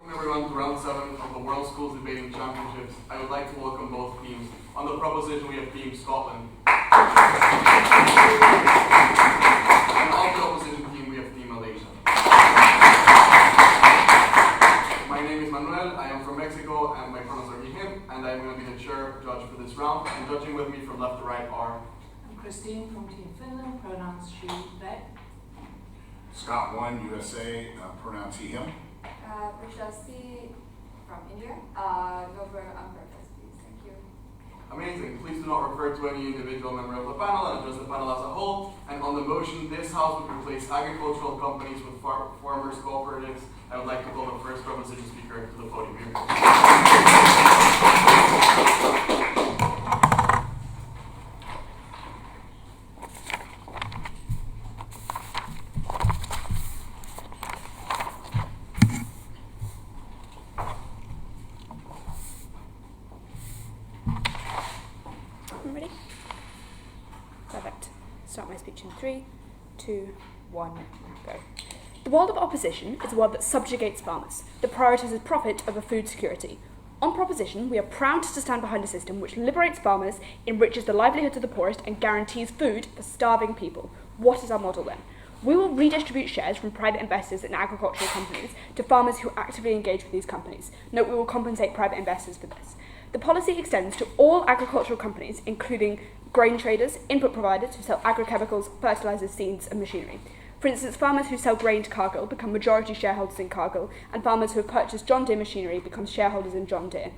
Welcome everyone to round 7 of the World Schools Debating Championships. I would like to welcome both teams. On the proposition we have Team Scotland. And on the opposition team we have Team Malaysia. My name is Manuel, I am from Mexico and my pronouns are he, him, and I'm going to be the chair judge for this round. And judging with me from left to right are... I'm Christine from Team Finland, pronouns she, they. Scott 1, USA, pronouns he, him. WSDC from India. No for on purpose, please. Thank you. Amazing. Please do not refer to any individual member of the panel and address the panel as a whole. And on the motion, this House would replace agricultural companies with farmers' cooperatives. I would like to call the first proposition speaker to the podium here. Ready? Perfect. Start my speech in 3, 2, 1, go. The world of opposition is a world that subjugates farmers, that prioritises profit over food security. On proposition, we are proud to stand behind a system which liberates farmers, enriches the livelihoods of the poorest, and guarantees food for starving people. What is our model then? We will redistribute shares from private investors in agricultural companies to farmers who actively engage with these companies. Note, we will compensate private investors for this. The policy extends to all agricultural companies, including grain traders, input providers who sell agrochemicals, fertilisers, seeds and machinery. For instance, farmers who sell grain to Cargill become majority shareholders in Cargill, and farmers who have purchased John Deere machinery become shareholders in John Deere.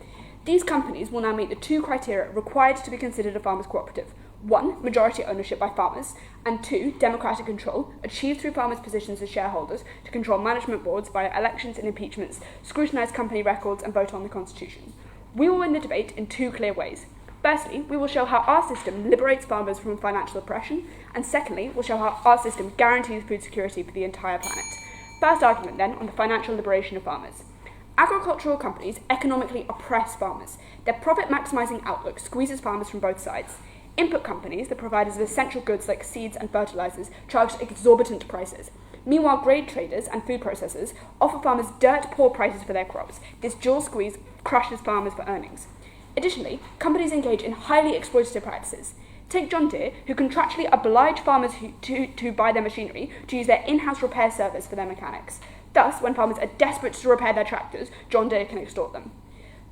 These companies will now meet the 2 criteria required to be considered a farmers' cooperative. 1, majority ownership by farmers, and 2, democratic control, achieved through farmers' positions as shareholders to control management boards via elections and impeachments, scrutinise company records and vote on the constitution. We will win the debate in 2 clear ways. Firstly, we will show how our system liberates farmers from financial oppression, and secondly, we'll show how our system guarantees food security for the entire planet. First argument then on the financial liberation of farmers. Agricultural companies economically oppress farmers. Their profit-maximising outlook squeezes farmers from both sides. Input companies, the providers of essential goods like seeds and fertilisers, charge exorbitant prices. Meanwhile, grain traders and food processors offer farmers dirt-poor prices for their crops. This dual squeeze crushes farmers for earnings. Additionally, companies engage in highly exploitative practices. Take John Deere, who contractually oblige farmers to buy their machinery to use their in-house repair service for their mechanics. Thus, when farmers are desperate to repair their tractors, John Deere can extort them.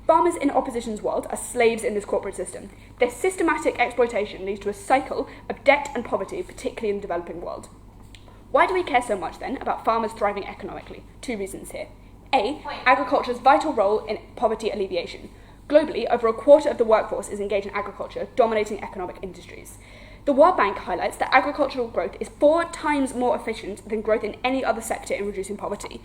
Farmers in opposition's world are slaves in this corporate system. Their systematic exploitation leads to a cycle of debt and poverty, particularly in the developing world. Why do we care so much, then, about farmers thriving economically? 2 reasons here. A, agriculture's vital role in poverty alleviation. Globally, over a quarter of the workforce is engaged in agriculture, dominating economic industries. The World Bank highlights that agricultural growth is 4 times more efficient than growth in any other sector in reducing poverty.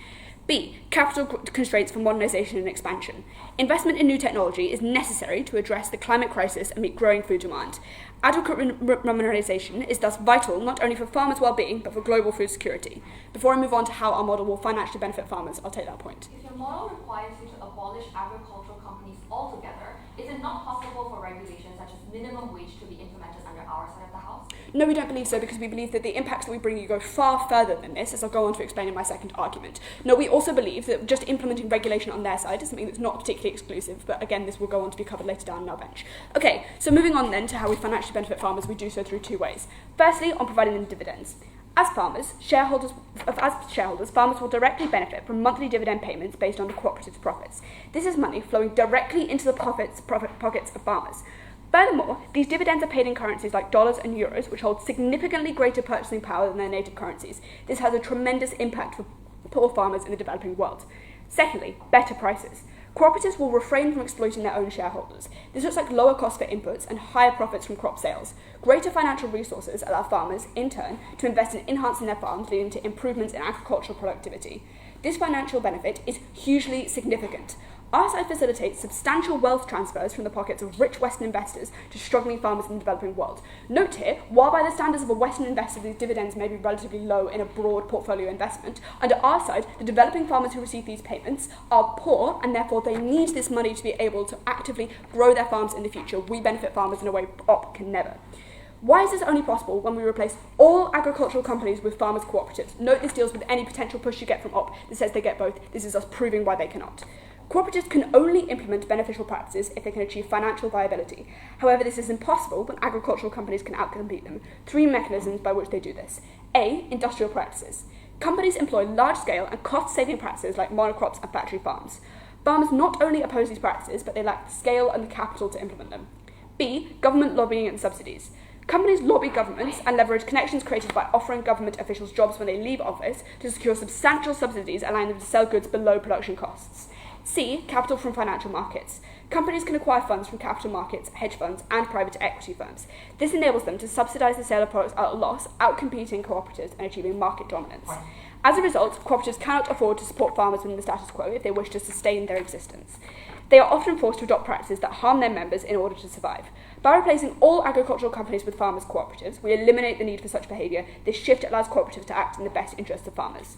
B, capital constraints for modernisation and expansion. Investment in new technology is necessary to address the climate crisis and meet growing food demand. Adequate remuneration is thus vital not only for farmers' well-being, but for global food security. Before I move on to how our model will financially benefit farmers, I'll take that point. If your model requires you to abolish agricultural companies altogether, is it not possible for regulations such as minimum wage to be implemented under our side of the house? No, we don't believe so, because we believe that the impacts that we bring you go far further than this, as I'll go on to explain in my second argument. No, we also believe that just implementing regulation on their side is something that's not particularly exclusive, but again, this will go on to be covered later down in our bench. Okay, so moving on then to how we financially benefit farmers, we do so through 2 ways. Firstly, on providing them dividends. As shareholders, farmers will directly benefit from monthly dividend payments based on the cooperative's profits. This is money flowing directly into the pockets of farmers. Furthermore, these dividends are paid in currencies like dollars and euros, which hold significantly greater purchasing power than their native currencies. This has a tremendous impact for poor farmers in the developing world. Secondly, better prices. Cooperatives will refrain from exploiting their own shareholders. This looks like lower costs for inputs and higher profits from crop sales. Greater financial resources allow farmers, in turn, to invest in enhancing their farms, leading to improvements in agricultural productivity. This financial benefit is hugely significant. Our side facilitates substantial wealth transfers from the pockets of rich Western investors to struggling farmers in the developing world. Note here, while by the standards of a Western investor these dividends may be relatively low in a broad portfolio investment, under our side, the developing farmers who receive these payments are poor, and therefore they need this money to be able to actively grow their farms in the future. We benefit farmers in a way OP can never. Why is this only possible when we replace all agricultural companies with farmers' cooperatives? Note this deals with any potential push you get from OP that says they get both. This is us proving why they cannot. Cooperatives can only implement beneficial practices if they can achieve financial viability. However, this is impossible when agricultural companies can outcompete them. 3 mechanisms by which they do this. A. Industrial practices. Companies employ large-scale and cost-saving practices like monocrops and factory farms. Farmers not only oppose these practices, but they lack the scale and the capital to implement them. B. Government lobbying and subsidies. Companies lobby governments and leverage connections created by offering government officials jobs when they leave office to secure substantial subsidies, allowing them to sell goods below production costs. C. Capital from financial markets. Companies can acquire funds from capital markets, hedge funds, and private equity firms. This enables them to subsidise the sale of products at a loss, outcompeting cooperatives and achieving market dominance. As a result, cooperatives cannot afford to support farmers within the status quo if they wish to sustain their existence. They are often forced to adopt practices that harm their members in order to survive. By replacing all agricultural companies with farmers' cooperatives, we eliminate the need for such behaviour. This shift allows cooperatives to act in the best interests of farmers.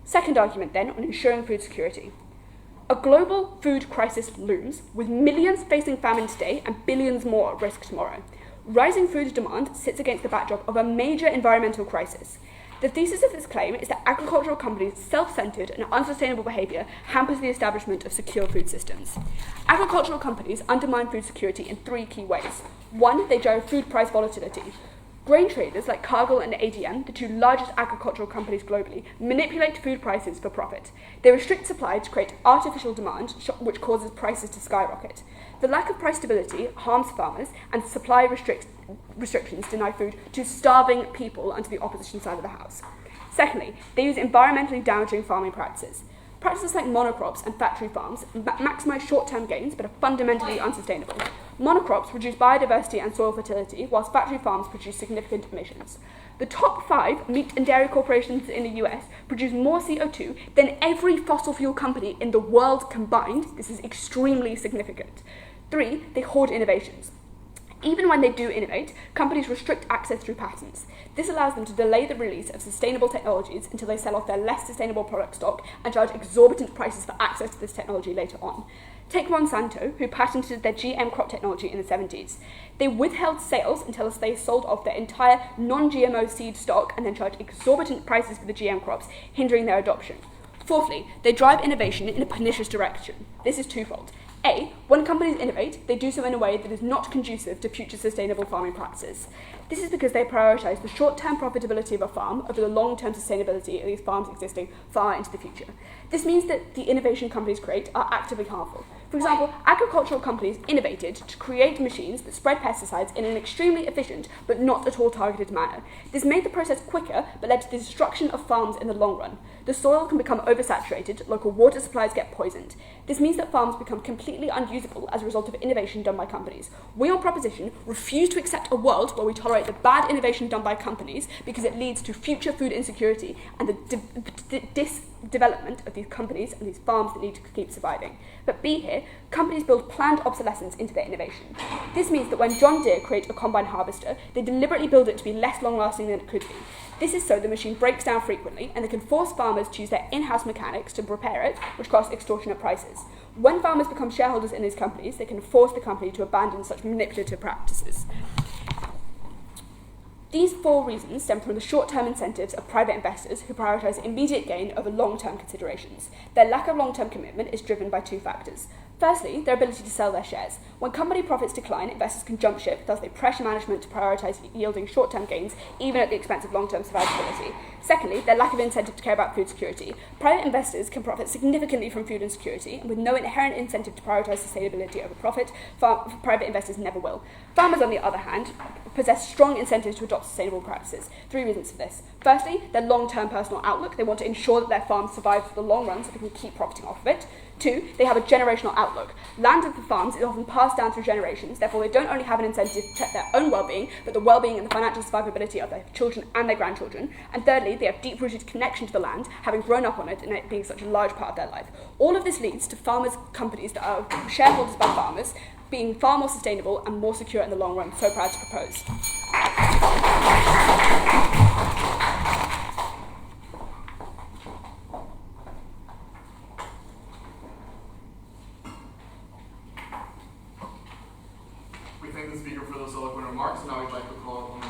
Second argument, then, on ensuring food security. A global food crisis looms, with millions facing famine today and billions more at risk tomorrow. Rising food demand sits against the backdrop of a major environmental crisis. The thesis of this claim is that agricultural companies' self-centred and unsustainable behaviour hampers the establishment of secure food systems. Agricultural companies undermine food security in 3 key ways. 1, they drive food price volatility. Grain traders like Cargill and ADM, the 2 largest agricultural companies globally, manipulate food prices for profit. They restrict supply to create artificial demand, which causes prices to skyrocket. The lack of price stability harms farmers, and supply restrictions deny food to starving people under the opposition side of the house. Secondly, they use environmentally damaging farming practices. Practices like monocrops and factory farms maximise short-term gains but are fundamentally unsustainable. Monocrops reduce biodiversity and soil fertility, whilst factory farms produce significant emissions. The top 5 meat and dairy corporations in the US produce more CO2 than every fossil fuel company in the world combined. This is extremely significant. 3, they hoard innovations. Even when they do innovate, companies restrict access through patents. This allows them to delay the release of sustainable technologies until they sell off their less sustainable product stock and charge exorbitant prices for access to this technology later on. Take Monsanto, who patented their GM crop technology in the 70s. They withheld sales until they sold off their entire non-GMO seed stock and then charged exorbitant prices for the GM crops, hindering their adoption. Fourthly, they drive innovation in a pernicious direction. This is twofold. A, when companies innovate, they do so in a way that is not conducive to future sustainable farming practices. This is because they prioritise the short-term profitability of a farm over the long-term sustainability of these farms existing far into the future. This means that the innovation companies create are actively harmful. For example, agricultural companies innovated to create machines that spread pesticides in an extremely efficient but not at all targeted manner. This made the process quicker but led to the destruction of farms in the long run. The soil can become oversaturated, local water supplies get poisoned. This means that farms become completely unusable as a result of innovation done by companies. We on Proposition refuse to accept a world where we tolerate the bad innovation done by companies because it leads to future food insecurity and the development of these companies and these farms that need to keep surviving. But B here, companies build planned obsolescence into their innovation. This means that when John Deere create a combine harvester, they deliberately build it to be less long-lasting than it could be. This is so the machine breaks down frequently, and they can force farmers to use their in-house mechanics to repair it, which costs extortionate prices. When farmers become shareholders in these companies, they can force the company to abandon such manipulative practices. These 4 reasons stem from the short-term incentives of private investors who prioritise immediate gain over long-term considerations. Their lack of long-term commitment is driven by 2 factors. Firstly, their ability to sell their shares. When company profits decline, investors can jump ship, thus they pressure management to prioritise yielding short-term gains, even at the expense of long-term survivability. Secondly, their lack of incentive to care about food security. Private investors can profit significantly from food insecurity, and with no inherent incentive to prioritise sustainability over profit, private investors never will. Farmers, on the other hand, possess strong incentives to adopt sustainable practices. 3 reasons for this. Firstly, their long-term personal outlook. They want to ensure that their farms survive for the long run so they can keep profiting off of it. 2, they have a generational outlook. Land of the farms is often passed down through generations, therefore they don't only have an incentive to protect their own well-being, but the well-being and the financial survivability of their children and their grandchildren. And thirdly, they have deep-rooted connection to the land, having grown up on it and it being such a large part of their life. All of this leads to farmers' companies that are shareholders by farmers being far more sustainable and more secure in the long run. So proud to propose. We thank the speaker for those eloquent remarks, and now we'd like to call on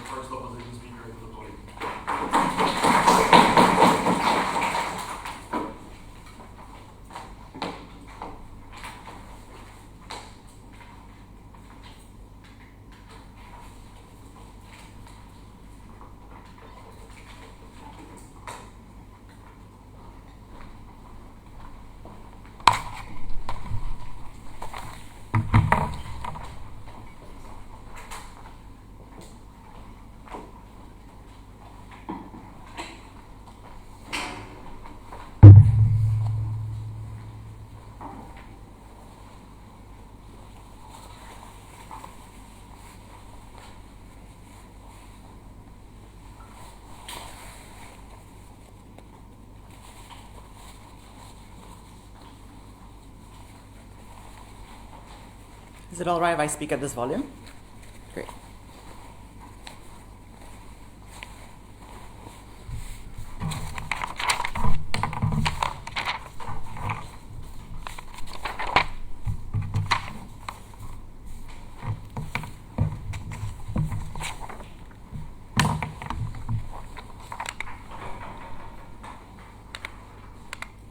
Is it all right if I speak at this volume? Great.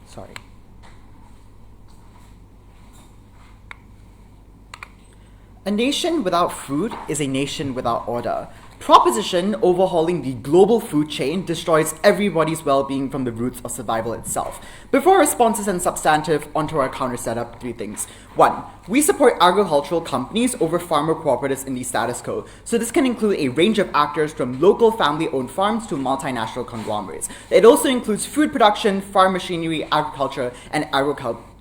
Sorry. A nation without food is a nation without order. Proposition overhauling the global food chain destroys everybody's well-being from the roots of survival itself. Before responses and substantive, onto our counter setup, 3 things. 1. We support agricultural companies over farmer cooperatives in the status quo. So this can include a range of actors from local family-owned farms to multinational conglomerates. It also includes food production, farm machinery, agriculture, and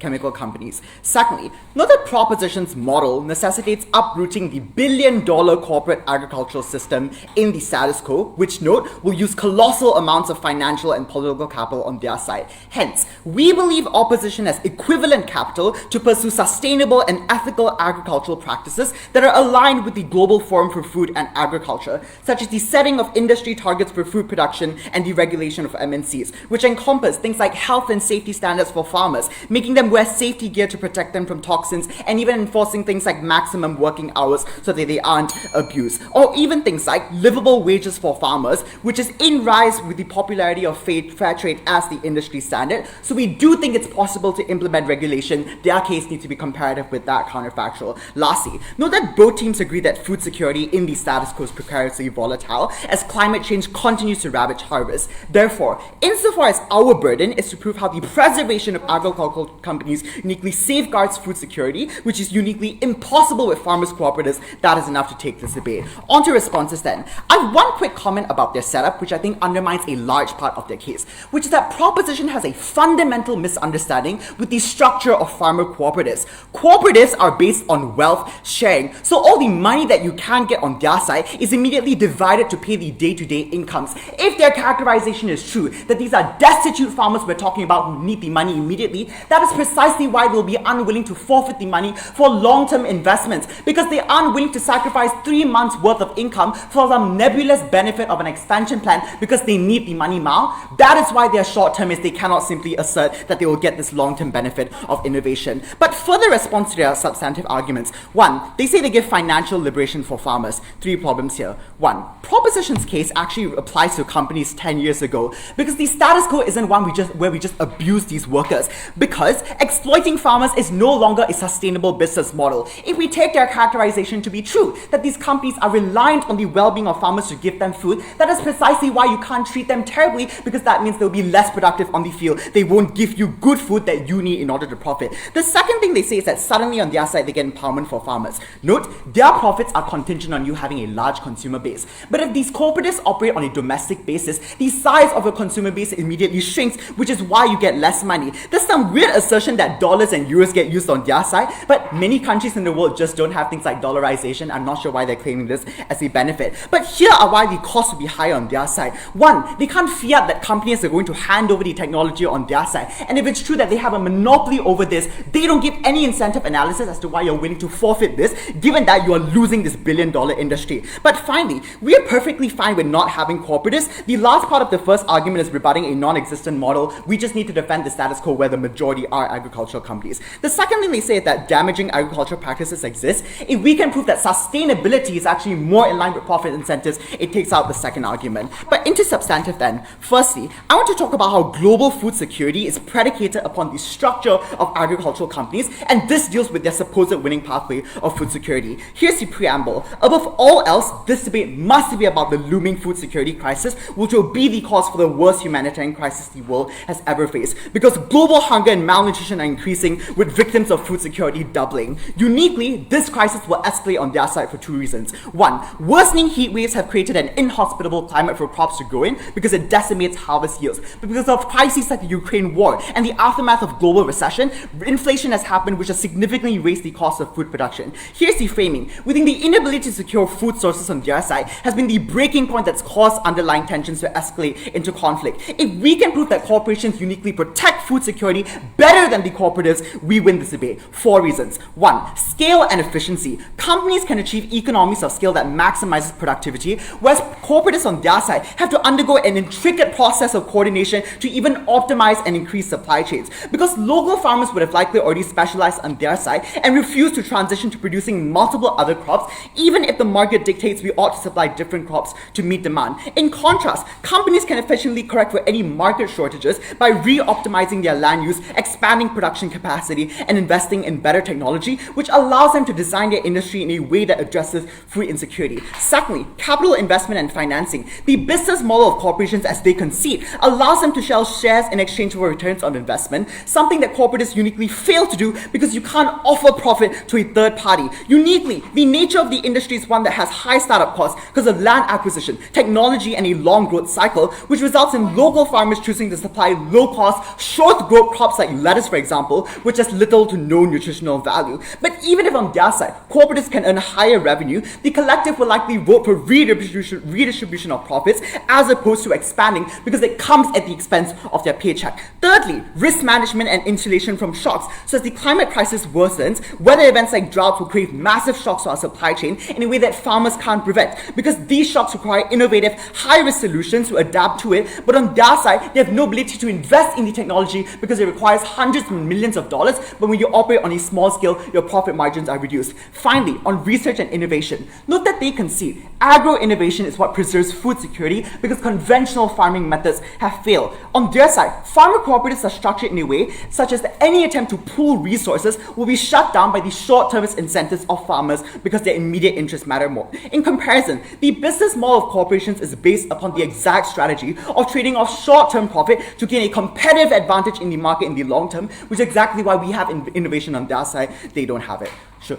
chemical companies. Secondly, note that Proposition's model necessitates uprooting the billion-dollar corporate agricultural system in the status quo, which, note, will use colossal amounts of financial and political capital on their side. Hence, we believe opposition has equivalent capital to pursue sustainable and ethical agricultural practices that are aligned with the Global Forum for Food and Agriculture, such as the setting of industry targets for food production and the regulation of MNCs, which encompass things like health and safety standards for farmers, making them wear safety gear to protect them from toxins, and even enforcing things like maximum working hours so that they aren't abused. Or even things like livable wages for farmers, which is in rise with the popularity of fair trade as the industry standard. So we do think it's possible to implement regulation. Their case needs to be comparative with that counterfactual. Lastly, note that both teams agree that food security in the status quo is precariously volatile as climate change continues to ravage harvests. Therefore, insofar as our burden is to prove how the preservation of agricultural companies uniquely safeguards food security, which is uniquely impossible with farmers' cooperatives, that is enough to take this debate. On to responses then. I have one quick comment about their setup, which I think undermines a large part of their case, which is that Proposition has a fundamental misunderstanding with the structure of farmer cooperatives. Cooperatives are based on wealth sharing, so all the money that you can get on their side is immediately divided to pay the day-to-day incomes. If their characterization is true, that these are destitute farmers we're talking about who need the money immediately, that is precisely why they'll be unwilling to forfeit the money for long-term investments, because they aren't willing to sacrifice 3 months worth of income for some nebulous benefit of an expansion plan because they need the money now. That is why they're short-termists. They cannot simply assert that they will get this long-term benefit of innovation. But further response to their substantive arguments. 1, they say they give financial liberation for farmers. 3 problems here. 1, Proposition's case actually applies to companies 10 years ago because the status quo isn't one where we just abuse these workers, because exploiting farmers is no longer a sustainable business model. If we take their characterization to be true, that these companies are reliant on the well-being of farmers to give them food, that is precisely why you can't treat them terribly, because that means they'll be less productive on the field. They won't give you good food that you need in order to profit. The second thing they say is that suddenly on their side they get empowerment for farmers. Note, their profits are contingent on you having a large consumer base. But if these cooperatives operate on a domestic basis, the size of your consumer base immediately shrinks, which is why you get less money. There's some weird assertion that dollars and euros get used on their side, but many countries in the world just don't have things like dollarization. I'm not sure why they're claiming this as a benefit. But here are why the cost will be higher on their side. 1, they can't fiat that companies are going to hand over the technology on their side. And if it's true that they have a monopoly over this, they don't give any incentive analysis as to why you're willing to forfeit this, given that you are losing this billion-dollar industry. But finally, we are perfectly fine with not having cooperatives. The last part of the first argument is rebutting a non-existent model. We just need to defend the status quo where the majority are agricultural companies. The second thing they say is that damaging agricultural practices exist. If we can prove that sustainability is actually more in line with profit incentives, it takes out the second argument. But into substantive then. Firstly, I want to talk about how global food security is predicated upon the structure of agricultural companies, and this deals with their supposed winning pathway of food security. Here's the preamble. Above all else, this debate must be about the looming food security crisis, which will be the cause for the worst humanitarian crisis the world has ever faced, because global hunger and malnutrition are increasing, with victims of food security doubling. Uniquely, this crisis will escalate on their side for 2 reasons. 1, worsening heat waves have created an inhospitable climate for crops to grow in because it decimates harvest yields. But because of crises like the Ukraine war and the aftermath of global recession, inflation has happened, which has significantly raised the cost of food production. Here's the framing. We think the inability to secure food sources on their side has been the breaking point that's caused underlying tensions to escalate into conflict. If we can prove that corporations uniquely protect food security better than the cooperatives, we win this debate. 4 reasons. 1, scale and efficiency. Companies can achieve economies of scale that maximizes productivity, whereas cooperatives on their side have to undergo an intricate process of coordination to even optimize and increase supply chains. Because local farmers would have likely already specialized on their side and refused to transition to producing multiple other crops, even if the market dictates we ought to supply different crops to meet demand. In contrast, companies can efficiently correct for any market shortages by re-optimizing their land use, expanding production capacity, and investing in better technology, which allows them to design their industry in a way that addresses food insecurity. Secondly, capital investment and financing. The business model of corporations, as they concede, allows them to sell shares in exchange for returns on investment, something that cooperatives uniquely fail to do because you can't offer profit to a third party. Uniquely, the nature of the industry is one that has high startup costs because of land acquisition, technology, and a long growth cycle, which results in local farmers choosing to supply low-cost, short-growth crops like lettuce, for example, which has little to no nutritional value. But even if on their side, cooperatives can earn higher revenue, the collective will likely vote for redistribution of profits as opposed to expanding because it comes at the expense of their paycheck. Thirdly, risk management and insulation from shocks. So as the climate crisis worsens, weather events like droughts will create massive shocks to our supply chain in a way that farmers can't prevent, because these shocks require innovative, high-risk solutions to adapt to it, but on their side, they have no ability to invest in the technology because it requires hundreds of millions of dollars, but when you operate on a small scale, your profit margins are reduced. Finally, on research and innovation, note that they concede agro-innovation is what preserves food security because conventional farming methods have failed. On their side, farmer cooperatives are structured in a way such as that any attempt to pool resources will be shut down by the short-termist incentives of farmers because their immediate interests matter more. In comparison, the business model of corporations is based upon the exact strategy of trading off short-term profit to gain a competitive advantage in the market in the long term, which is exactly why we have innovation on their side. They don't have it. Sure.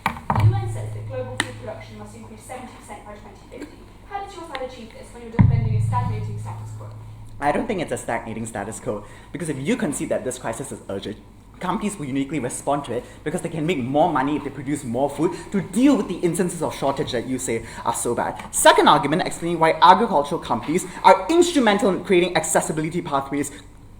The UN says that global food production must increase 70% by 2050. How does your side achieve this when you're defending a stagnating status quo? I don't think it's a stagnating status quo, because if you concede that this crisis is urgent, companies will uniquely respond to it because they can make more money if they produce more food to deal with the instances of shortage that you say are so bad. Second argument explaining why agricultural companies are instrumental in creating accessibility pathways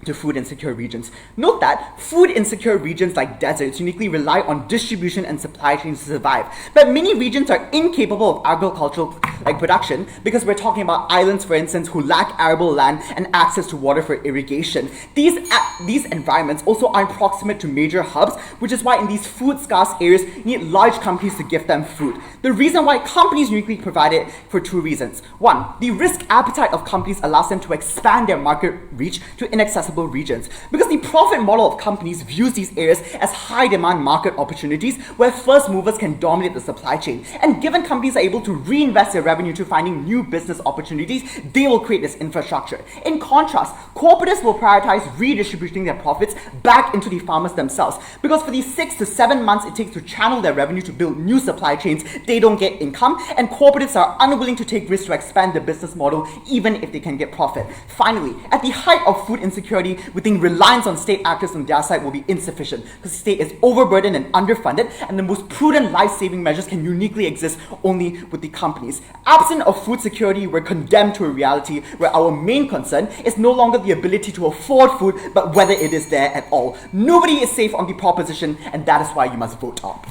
to food insecure regions. Note that food insecure regions like deserts uniquely rely on distribution and supply chains to survive, but many regions are incapable of agricultural production because we're talking about islands, for instance, who lack arable land and access to water for irrigation. These environments also aren't proximate to major hubs, which is why in these food scarce areas you need large companies to give them food. The reason why companies uniquely provide it for 2 reasons. 1, the risk appetite of companies allows them to expand their market reach to inaccessible regions, because the profit model of companies views these areas as high demand market opportunities where first movers can dominate the supply chain, and given companies are able to reinvest their revenue to finding new business opportunities, they will create this infrastructure. In contrast, cooperatives will prioritize redistributing their profits back into the farmers themselves, because for the 6 to 7 months it takes to channel their revenue to build new supply chains, they don't get income, and cooperatives are unwilling to take risks to expand their business model even if they can get profit. Finally, at the height of food insecurity, we think reliance on state actors on their side will be insufficient because the state is overburdened and underfunded, and the most prudent life-saving measures can uniquely exist only with the companies. Absent of food security, we're condemned to a reality where our main concern is no longer the ability to afford food, but whether it is there at all. Nobody is safe on the proposition, and that is why you must vote up.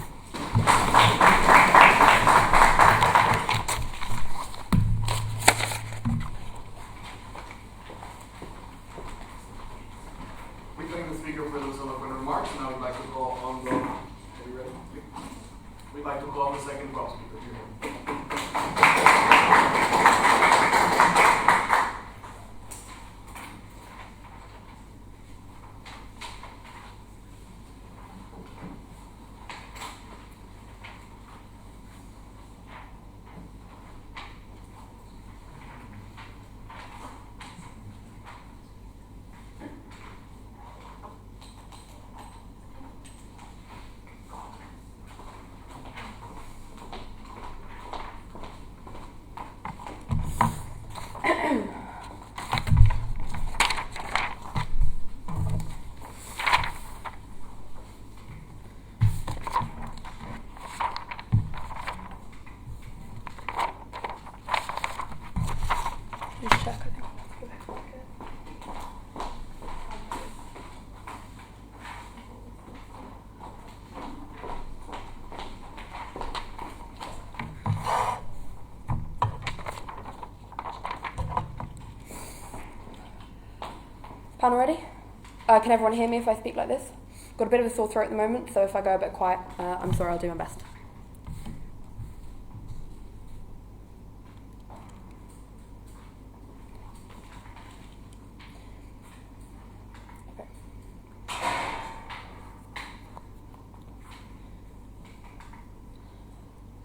We thank the speaker for those eloquent remarks. Now we'd like to call on the. Are you ready? We'd like to call on the second cross speaker. Panel ready? Can everyone hear me if I speak like this? Got a bit of a sore throat at the moment, so if I go a bit quiet, I'm sorry, I'll do my best.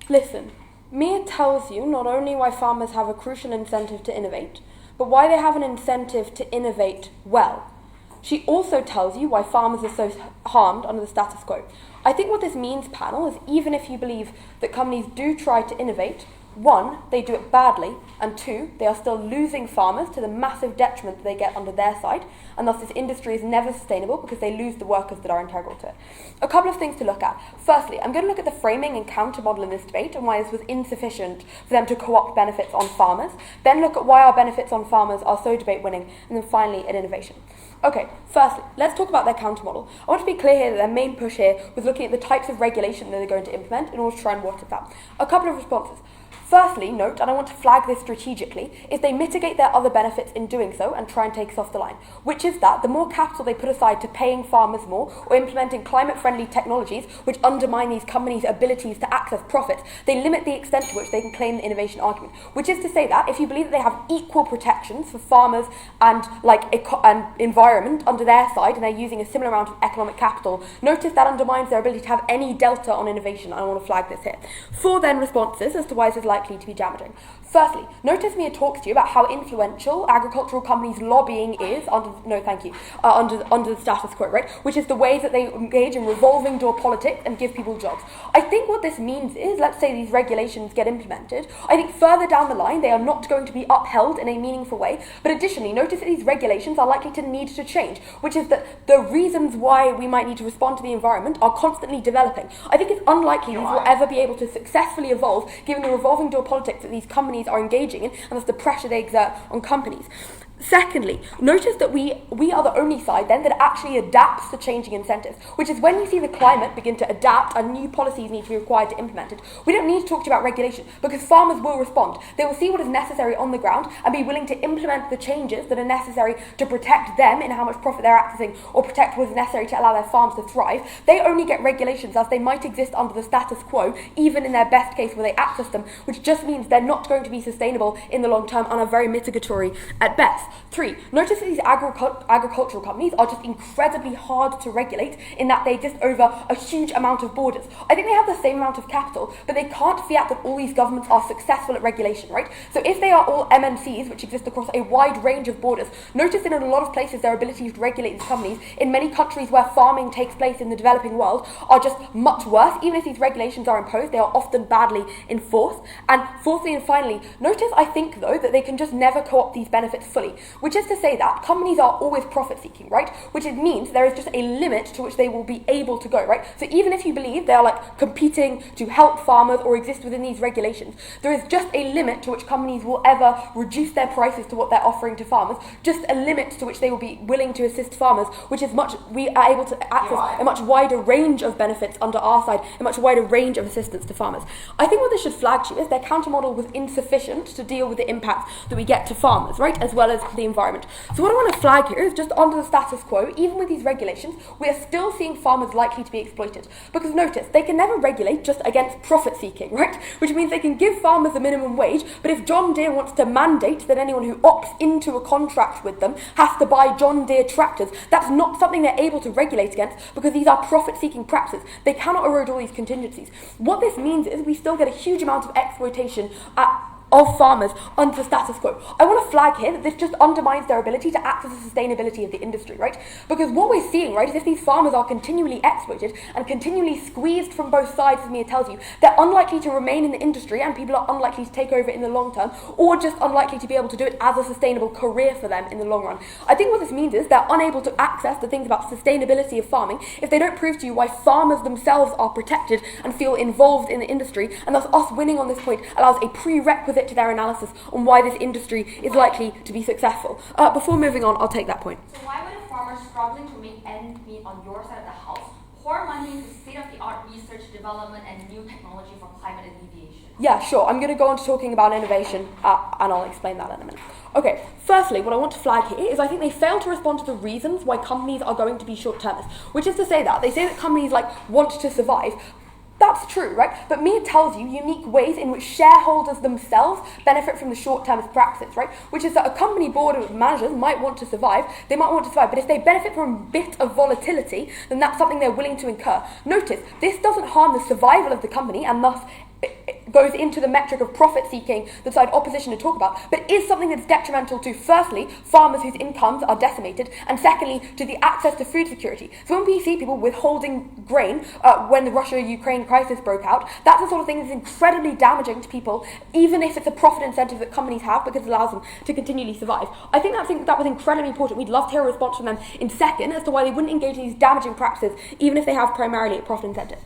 Listen, Mia tells you not only why farmers have a crucial incentive to innovate, but why they have an incentive to innovate well. She also tells you why farmers are so harmed under the status quo. I think what this means, panel, is even if you believe that companies do try to innovate, 1, they do it badly, and 2, they are still losing farmers to the massive detriment that they get under their side, and thus this industry is never sustainable because they lose the workers that are integral to it. A couple of things to look at. Firstly, I'm going to look at the framing and counter model in this debate and why this was insufficient for them to co-opt benefits on farmers, then look at why our benefits on farmers are so debate winning, and then finally at innovation. Okay, firstly, let's talk about their counter model. I want to be clear here that their main push here was looking at the types of regulation that they're going to implement in order to try and water that. A couple of responses. Firstly, note, and I want to flag this strategically, is they mitigate their other benefits in doing so and try and take us off the line, which is that the more capital they put aside to paying farmers more or implementing climate-friendly technologies which undermine these companies' abilities to access profits, they limit the extent to which they can claim the innovation argument, which is to say that if you believe that they have equal protections for farmers and and environment under their side and they're using a similar amount of economic capital, notice that undermines their ability to have any delta on innovation. I want to flag this here. 4 then responses as to why this is likely to be damaging. Firstly, notice Mia talks to you about how influential agricultural companies' lobbying is under the status quo, right? Which is the ways that they engage in revolving door politics and give people jobs. I think what this means is, let's say these regulations get implemented, I think further down the line they are not going to be upheld in a meaningful way, but additionally notice that these regulations are likely to need to change, which is that the reasons why we might need to respond to the environment are constantly developing. I think it's unlikely these will ever be able to successfully evolve given the revolving door politics that these companies are engaging in, and that's the pressure they exert on companies. Secondly, notice that we are the only side then that actually adapts to changing incentives, which is when you see the climate begin to adapt and new policies need to be required to implement it. We don't need to talk to you about regulation because farmers will respond. They will see what is necessary on the ground and be willing to implement the changes that are necessary to protect them in how much profit they're accessing or protect what is necessary to allow their farms to thrive. They only get regulations as they might exist under the status quo, even in their best case where they access them, which just means they're not going to be sustainable in the long term and are very mitigatory at best. 3, notice that these agricultural companies are just incredibly hard to regulate in that they exist over a huge amount of borders. I think they have the same amount of capital, but they can't fiat that all these governments are successful at regulation, right? So if they are all MNCs, which exist across a wide range of borders, notice that in a lot of places their ability to regulate these companies in many countries where farming takes place in the developing world are just much worse. Even if these regulations are imposed, they are often badly enforced. And fourthly and finally, notice I think though that they can just never co-opt these benefits fully, which is to say that companies are always profit-seeking, right? Which it means there is just a limit to which they will be able to go, right? So even if you believe they are competing to help farmers or exist within these regulations, there is just a limit to which companies will ever reduce their prices to what they're offering to farmers, just a limit to which they will be willing to assist farmers, which is we are able to access a much wider range of benefits under our side, a much wider range of assistance to farmers. I think what this should flag to you is their counter model was insufficient to deal with the impact that we get to farmers, right, as well as the environment. So what I want to flag here is just under the status quo, even with these regulations, we are still seeing farmers likely to be exploited. Because notice, they can never regulate just against profit seeking, right? Which means they can give farmers a minimum wage, but if John Deere wants to mandate that anyone who opts into a contract with them has to buy John Deere tractors, that's not something they're able to regulate against because these are profit seeking practices. They cannot erode all these contingencies. What this means is we still get a huge amount of exploitation of farmers under the status quo. I want to flag here that this just undermines their ability to access the sustainability of the industry, right? Because what we're seeing, right, is if these farmers are continually exploited and continually squeezed from both sides, as Mia tells you, they're unlikely to remain in the industry and people are unlikely to take over in the long term, or just unlikely to be able to do it as a sustainable career for them in the long run. I think what this means is they're unable to access the things about sustainability of farming if they don't prove to you why farmers themselves are protected and feel involved in the industry, and thus us winning on this point allows a prerequisite to their analysis on why this industry is likely to be successful. Before moving on, I'll take that point. So why would a farmer struggling to make ends meet on your side of the house pour money into state-of-the-art research, development, and new technology for climate alleviation? Yeah, sure. I'm going to go on to talking about innovation, and I'll explain that in a minute. Okay, firstly, what I want to flag here is I think they fail to respond to the reasons why companies are going to be short-termist, which is to say that they say that companies want to survive. That's true, right? But Mia tells you unique ways in which shareholders themselves benefit from the short-termist practices, right? Which is that a company board of managers might want to survive, but if they benefit from a bit of volatility, then that's something they're willing to incur. Notice, this doesn't harm the survival of the company, and thus it goes into the metric of profit seeking, the side opposition to talk about, but is something that's detrimental to, firstly, farmers whose incomes are decimated, and secondly, to the access to food security. So when we see people withholding grain when the Russia-Ukraine crisis broke out, that's the sort of thing that's incredibly damaging to people, even if it's a profit incentive that companies have because it allows them to continually survive. I think that was incredibly important. We'd love to hear a response from them in second as to why they wouldn't engage in these damaging practices, even if they have primarily a profit incentive.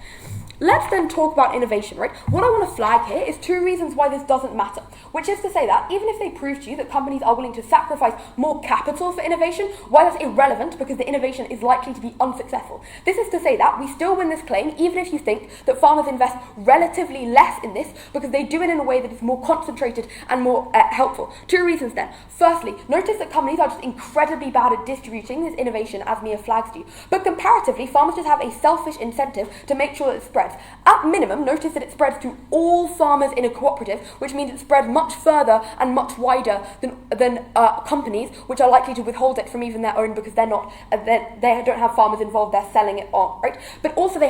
Let's then talk about innovation, right? What I want to flag here is 2 reasons why this doesn't matter, which is to say that even if they prove to you that companies are willing to sacrifice more capital for innovation, why that's irrelevant because the innovation is likely to be unsuccessful. This is to say that we still win this claim even if you think that farmers invest relatively less in this because they do it in a way that is more concentrated and more helpful. 2 reasons then. Firstly, notice that companies are just incredibly bad at distributing this innovation as Mia flags to you, but comparatively, farmers just have a selfish incentive to make sure that it spreads. At minimum, notice that it spreads to all farmers in a cooperative, which means it spreads much further and much wider than companies, which are likely to withhold it from even their own because they don't have farmers involved, they're selling it on, right? But also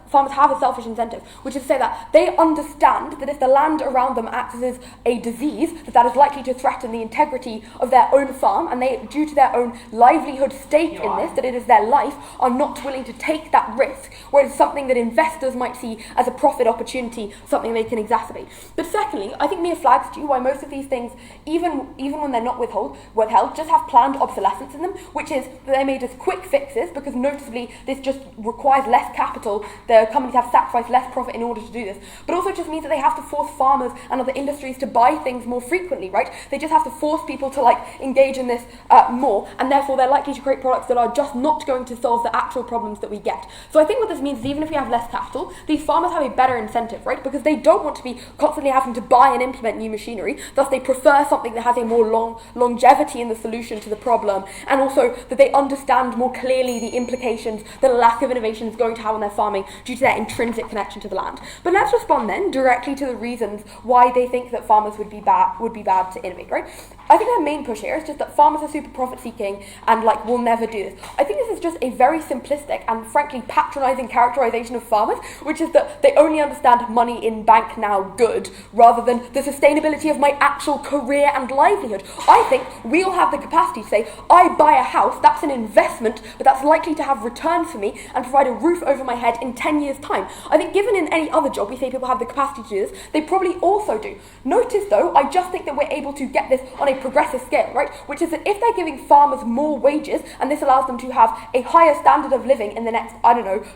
farmers have a selfish incentive, which is to say that they understand that if the land around them acts as a disease, that is likely to threaten the integrity of their own farm, and they, due to their own livelihood stake in this, that it is their life, are not willing to take that risk, whereas something that investors might see as a profit opportunity, something they can exacerbate. But secondly, I think Mia flags to you why most of these things, even when they're not withheld, just have planned obsolescence in them, which is that they're made as quick fixes because noticeably this just requires less capital. The companies have sacrificed less profit in order to do this. But also it just means that they have to force farmers and other industries to buy things more frequently, right? They just have to force people to engage in this more, and therefore they're likely to create products that are just not going to solve the actual problems that we get. So I think what this means is even if we have less capital, these farmers have a better incentive, right? Because they don't want to be constantly having to buy and implement new machinery, thus they prefer something that has a more longevity in the solution to the problem, and also that they understand more clearly the implications that a lack of innovation is going to have on their farming due to their intrinsic connection to the land. But let's respond then directly to the reasons why they think that farmers would be bad to innovate, right? I think their main push here is just that farmers are super profit-seeking and will never do this. I think this is just a very simplistic and frankly patronising characterisation of farmers, which is that they only understand money in bank now good, rather than the sustainability of my actual career and livelihood. I think we all have the capacity to say, I buy a house, that's an investment, but that's likely to have returns for me and provide a roof over my head in 10 years' time. I think given in any other job we say people have the capacity to do this, they probably also do. Notice though, I just think that we're able to get this on a progressive scale, right? Which is that if they're giving farmers more wages, and this allows them to have a higher standard of living in the next,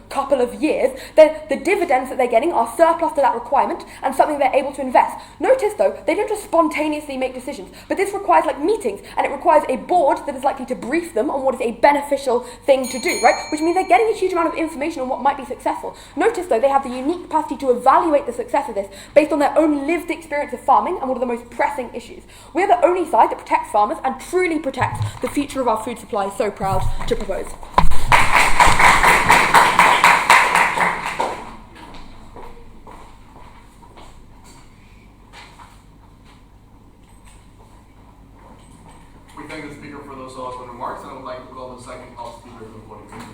couple of years, then the dividends that they're getting are surplus to that requirement and something they're able to invest. Notice though, they don't just spontaneously make decisions, but this requires meetings, and it requires a board that is likely to brief them on what is a beneficial thing to do, right? Which means they're getting a huge amount of information on what might be successful. Notice though, they have the unique capacity to evaluate the success of this based on their own lived experience of farming and what are the most pressing issues. We're the only side that protects farmers and truly protects the future of our food supply. So proud to propose. We thank the speaker for those eloquent remarks, and I would like to call the second House Speaker to the podium.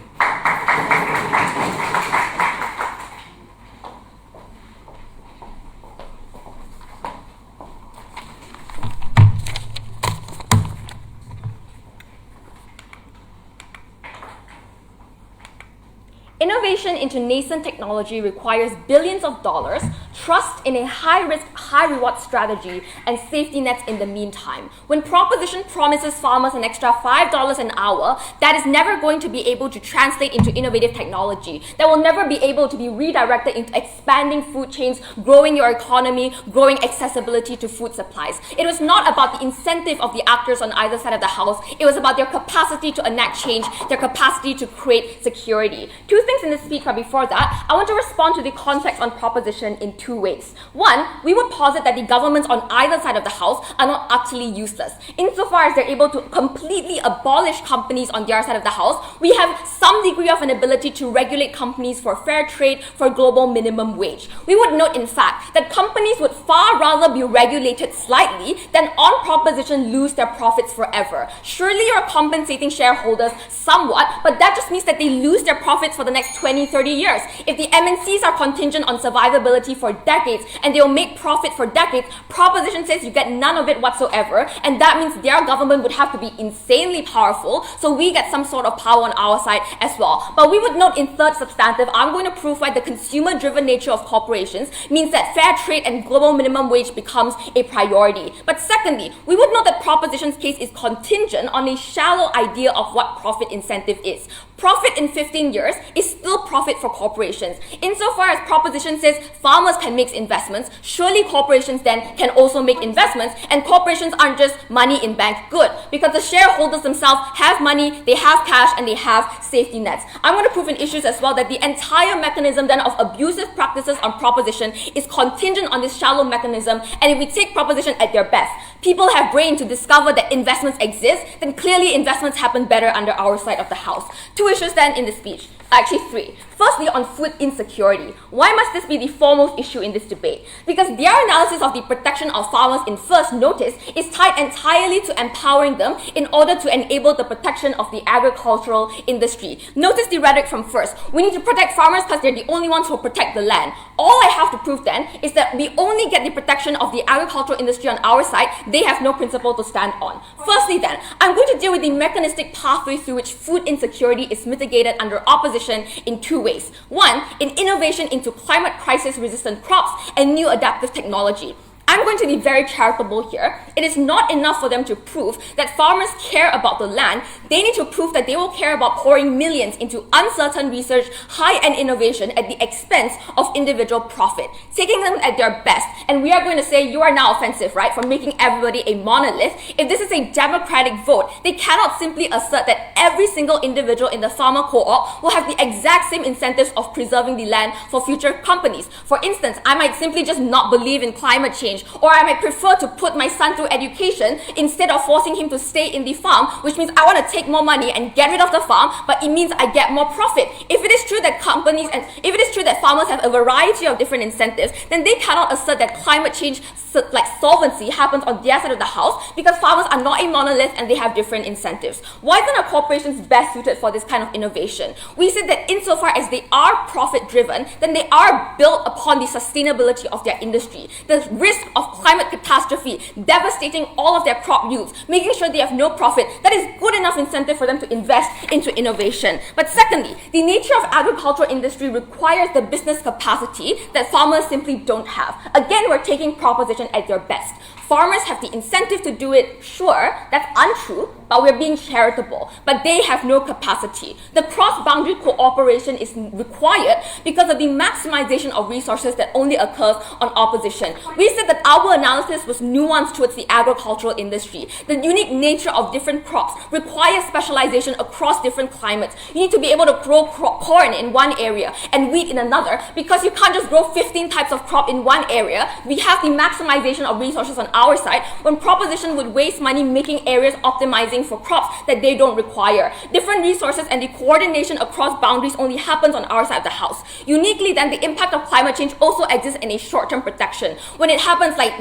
Innovation into nascent technology requires billions of dollars, trust in a high-risk, high-reward strategy, and safety nets in the meantime. When proposition promises farmers an extra $5 an hour, that is never going to be able to translate into innovative technology. That will never be able to be redirected into expanding food chains, growing your economy, growing accessibility to food supplies. It was not about the incentive of the actors on either side of the house. It was about their capacity to enact change, their capacity to create security. Two things in this speech, but before that, I want to respond to the context on proposition in two ways. One, we would posit that the governments on either side of the house are not utterly useless. Insofar as they're able to completely abolish companies on their side of the house, we have some degree of an ability to regulate companies for fair trade, for global minimum wage. We would note, in fact, that companies would far rather be regulated slightly than on proposition lose their profits forever. Surely you're compensating shareholders somewhat, but that just means that they lose their profits for the next 20, 30 years. If the MNCs are contingent on survivability for decades and they'll make profit for decades, proposition says you get none of it whatsoever, and that means their government would have to be insanely powerful, so we get some sort of power on our side as well. But we would note in third substantive, I'm going to prove why the consumer-driven nature of corporations means that fair trade and global minimum wage becomes a priority. But secondly, we would note that proposition's case is contingent on a shallow idea of what profit incentive is. Profit in 15 years is still profit for corporations. Insofar as proposition says farmers can make investments, surely corporations then can also make investments, and corporations aren't just money in bank good, because the shareholders themselves have money, they have cash, and they have safety nets. I'm going to prove in issues as well that the entire mechanism then of abusive practices on proposition is contingent on this shallow mechanism, and if we take proposition at their best, people have brain to discover that investments exist, then clearly investments happen better under our side of the house. Two issues then in the speech. Actually, three. Firstly, on food insecurity. Why must this be the foremost issue in this debate? Because their analysis of the protection of farmers in first notice is tied entirely to empowering them in order to enable the protection of the agricultural industry. Notice the rhetoric from first. We need to protect farmers because they're the only ones who protect the land. All I have to prove then is that we only get the protection of the agricultural industry on our side. They have no principle to stand on. Firstly then, I'm going to deal with the mechanistic pathway through which food insecurity is mitigated under opposition in two ways. One, in innovation into climate crisis resistant crops and new adaptive technology. I'm going to be very charitable here. It is not enough for them to prove that farmers care about the land. They need to prove that they will care about pouring millions into uncertain research, high-end innovation at the expense of individual profit, taking them at their best. And we are going to say, you are now offensive, right, for making everybody a monolith. If this is a democratic vote, they cannot simply assert that every single individual in the farmer co-op will have the exact same incentives of preserving the land for future companies. For instance, I might simply just not believe in climate change, or I might prefer to put my son through education instead of forcing him to stay in the farm, which means I want to take more money and get rid of the farm, but it means I get more profit. If it is true that companies and if it is true that farmers have a variety of different incentives, then they cannot assert that climate change like solvency happens on their side of the house, because farmers are not a monolith and they have different incentives. Why then are corporations best suited for this kind of innovation? We said that insofar as they are profit driven, then they are built upon the sustainability of their industry. The risk of climate catastrophe devastating all of their crop yields, making sure they have no profit, that is good enough incentive for them to invest into innovation. But secondly, the nature of agricultural industry requires the business capacity that farmers simply don't have. Again, we're taking proposition at their best. Farmers have the incentive to do it, sure, that's untrue, but we're being charitable. But they have no capacity. The cross-boundary cooperation is required because of the maximization of resources that only occurs on opposition. We said that our analysis was nuanced towards the agricultural industry. The unique nature of different crops requires specialization across different climates. You need to be able to grow corn in one area and wheat in another, because you can't just grow 15 types of crop in one area. We have the maximization of resources on our side, when proposition would waste money making areas optimizing for crops that they don't require. Different resources and the coordination across boundaries only happens on our side of the house. Uniquely then, the impact of climate change also exists in a short-term protection. When it happens like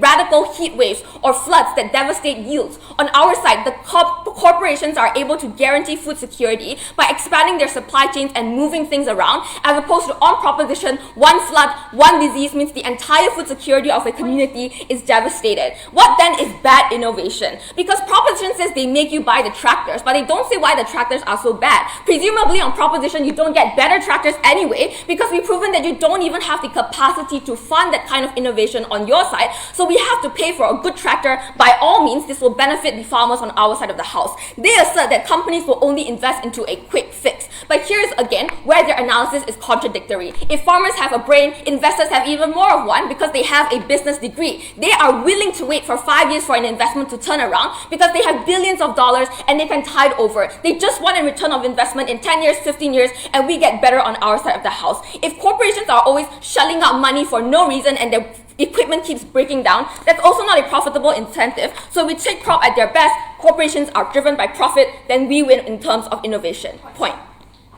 radical heat waves or floods that devastate yields, on our side, the corporations are able to guarantee food security by expanding their supply chains and moving things around, as opposed to on proposition, one flood, one disease means the entire food security of a community is devastated. devastated. What then is bad innovation? Because proposition says they make you buy the tractors, but they don't say why the tractors are so bad. Presumably on proposition, you don't get better tractors anyway, because we've proven that you don't even have the capacity to fund that kind of innovation on your side. So we have to pay for a good tractor. By all means, this will benefit the farmers on our side of the house. They assert that companies will only invest into a quick fix. But here's again where their analysis is contradictory. If farmers have a brain, investors have even more of one because they have a business degree. They are willing to wait for 5 years for an investment to turn around because they have billions of dollars and they can tide over. They just want a return of investment in 10 years, 15 years, and we get better on our side of the house. If corporations are always shelling out money for no reason and their equipment keeps breaking down, that's also not a profitable incentive. So we take crop at their best. Corporations are driven by profit, then we win in terms of innovation. Point.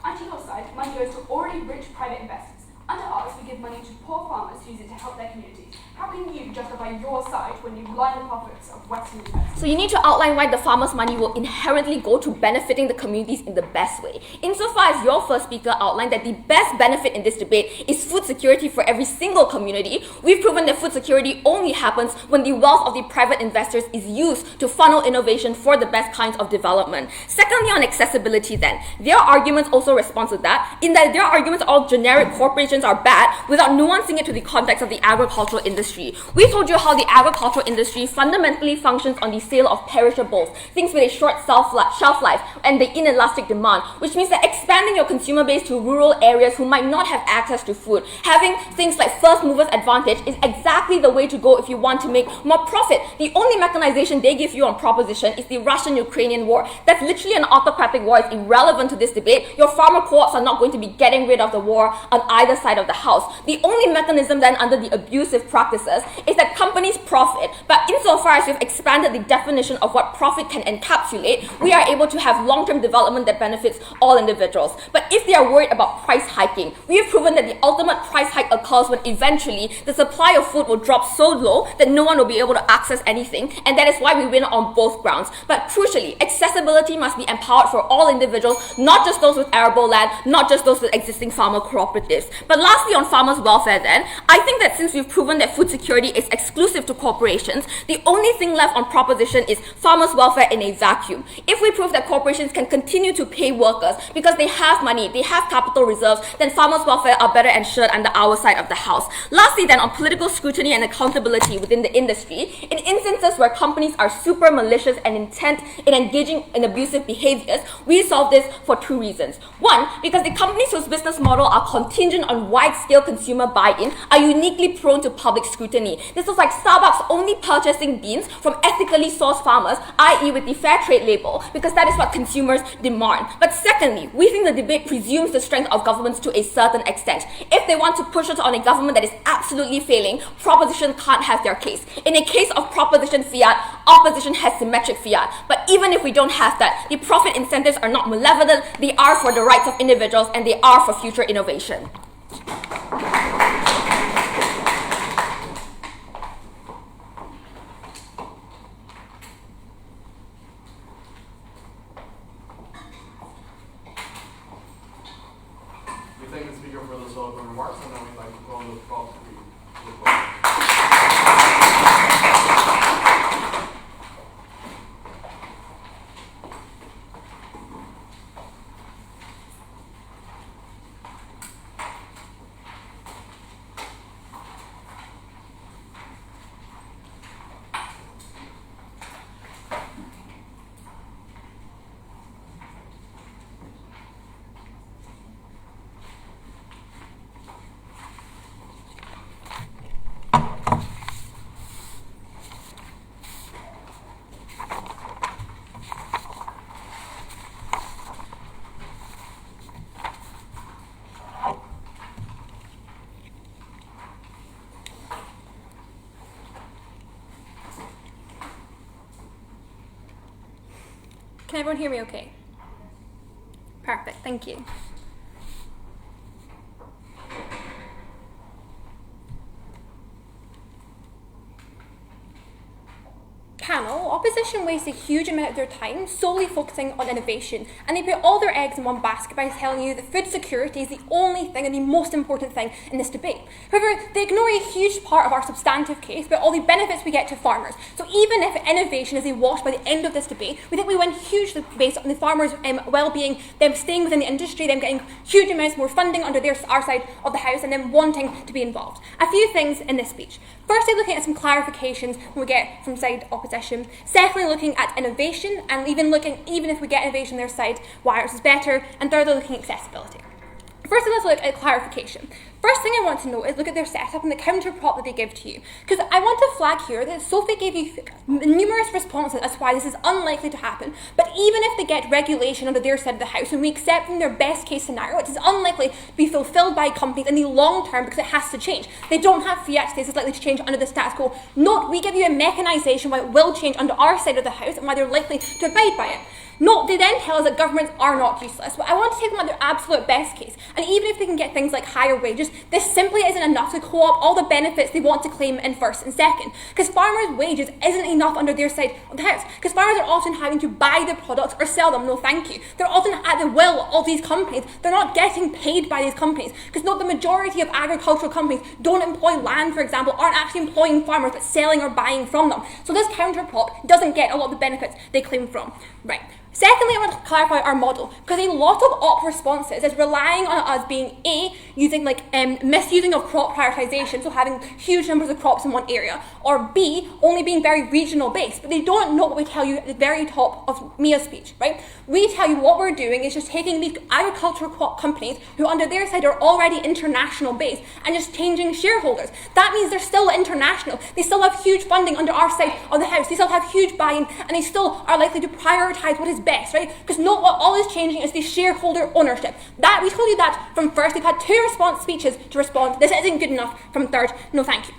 Under your side, money goes to already rich private investors. Under ours, we give money to poor farmers who use it to help their communities. How can you justify your side when you line the profits of Western investors? So you need to outline why the farmers' money will inherently go to benefiting the communities in the best way. Insofar as your first speaker outlined that the best benefit in this debate is food security for every single community, we've proven that food security only happens when the wealth of the private investors is used to funnel innovation for the best kinds of development. Secondly, on accessibility then, their arguments also respond to that, in that their arguments all generic corporations are bad without nuancing it to the context of the agricultural industry. We told you how the agricultural industry fundamentally functions on the sale of perishables, things with a short shelf life and the inelastic demand, which means that expanding your consumer base to rural areas who might not have access to food, having things like first movers advantage is exactly the way to go if you want to make more profit. The only mechanization they give you on proposition is the Russian-Ukrainian war. That's literally an autocratic war. It's irrelevant to this debate. Your farmer co-ops are not going to be getting rid of the war on either side of the house. The only mechanism then under the abusive practices is that companies profit, but insofar as we've expanded the definition of what profit can encapsulate, we are able to have long-term development that benefits all individuals. But if they are worried about price hiking, we have proven that the ultimate price hike occurs when eventually the supply of food will drop so low that no one will be able to access anything, and that is why we win on both grounds. But crucially, accessibility must be empowered for all individuals, not just those with arable land, not just those with existing farmer cooperatives. But lastly, on farmers' welfare then, I think that since we've proven that food security is exclusive to corporations, the only thing left on proposition is farmers' welfare in a vacuum. If we prove that corporations can continue to pay workers because they have money, they have capital reserves, then farmers' welfare are better ensured under our side of the house. Lastly then, on political scrutiny and accountability within the industry, in instances where companies are super malicious and intent in engaging in abusive behaviors, we solve this for two reasons. One, because the companies whose business model are contingent on wide-scale consumer buy-in are uniquely prone to public scrutiny. This was like Starbucks only purchasing beans from ethically sourced farmers, i.e. with the fair trade label, because that is what consumers demand. But secondly, we think the debate presumes the strength of governments to a certain extent. If they want to push it on a government that is absolutely failing, proposition can't have their case. In a case of proposition fiat, opposition has symmetric fiat. But even if we don't have that, the profit incentives are not malevolent, they are for the rights of individuals and they are for future innovation. We thank the speaker for those eloquent remarks, and then we'd like to call on the call to the Can everyone hear me okay? Perfect, thank you. Panel, opposition wastes a huge amount of their time solely focusing on innovation, and they put all their eggs in one basket by telling you that food security is the only thing and the most important thing in this debate. However, they ignore a huge part of our substantive case about all the benefits we get to farmers. So even if innovation is a wash by the end of this debate, we think we win hugely based on the farmers' well-being, them staying within the industry, them getting huge amounts more funding under our side of the house, and them wanting to be involved. A few things in this speech. Firstly, looking at some clarifications we get from side opposition. Secondly, looking at innovation, and even if we get innovation on their side, why ours is better. And thirdly, looking at accessibility. Firstly, let's look at clarification. First thing I want to know is look at their setup and the counter-prop that they give to you. Because I want to flag here that Sophie gave you numerous responses as to why this is unlikely to happen, but even if they get regulation under their side of the house, and we accept from their best case scenario, it is unlikely to be fulfilled by companies in the long term because it has to change. They don't have fiat status likely to change under the status quo. Note, we give you a mechanisation why it will change under our side of the house and why they're likely to abide by it. Note, they then tell us that governments are not useless, but I want to take them at their absolute best case. And even if they can get things like higher wages, this simply isn't enough to co-opt all the benefits they want to claim in first and second. Because farmers' wages isn't enough under their side of the house. Because farmers are often having to buy the products or sell them, no thank you. They're often at the will of these companies. They're not getting paid by these companies. Because note, the majority of agricultural companies don't employ land, for example, aren't actually employing farmers, but selling or buying from them. So this counterprop doesn't get a lot of the benefits they claim from. Right. Secondly, I want to clarify our model, because a lot of op responses is relying on us being A, using misusing of crop prioritisation, so having huge numbers of crops in one area, or B, only being very regional based, but they don't know what we tell you at the very top of Mia's speech, right? We tell you what we're doing is just taking these agricultural crop companies who under their side are already international based and just changing shareholders. That means they're still international. They still have huge funding under our side of the house. They still have huge buy-in, and they still are likely to prioritise what is best, right? Because note, what all is changing is the shareholder ownership. That we told you that from first. They've had 2 response speeches to respond. This isn't good enough from third. No, thank you.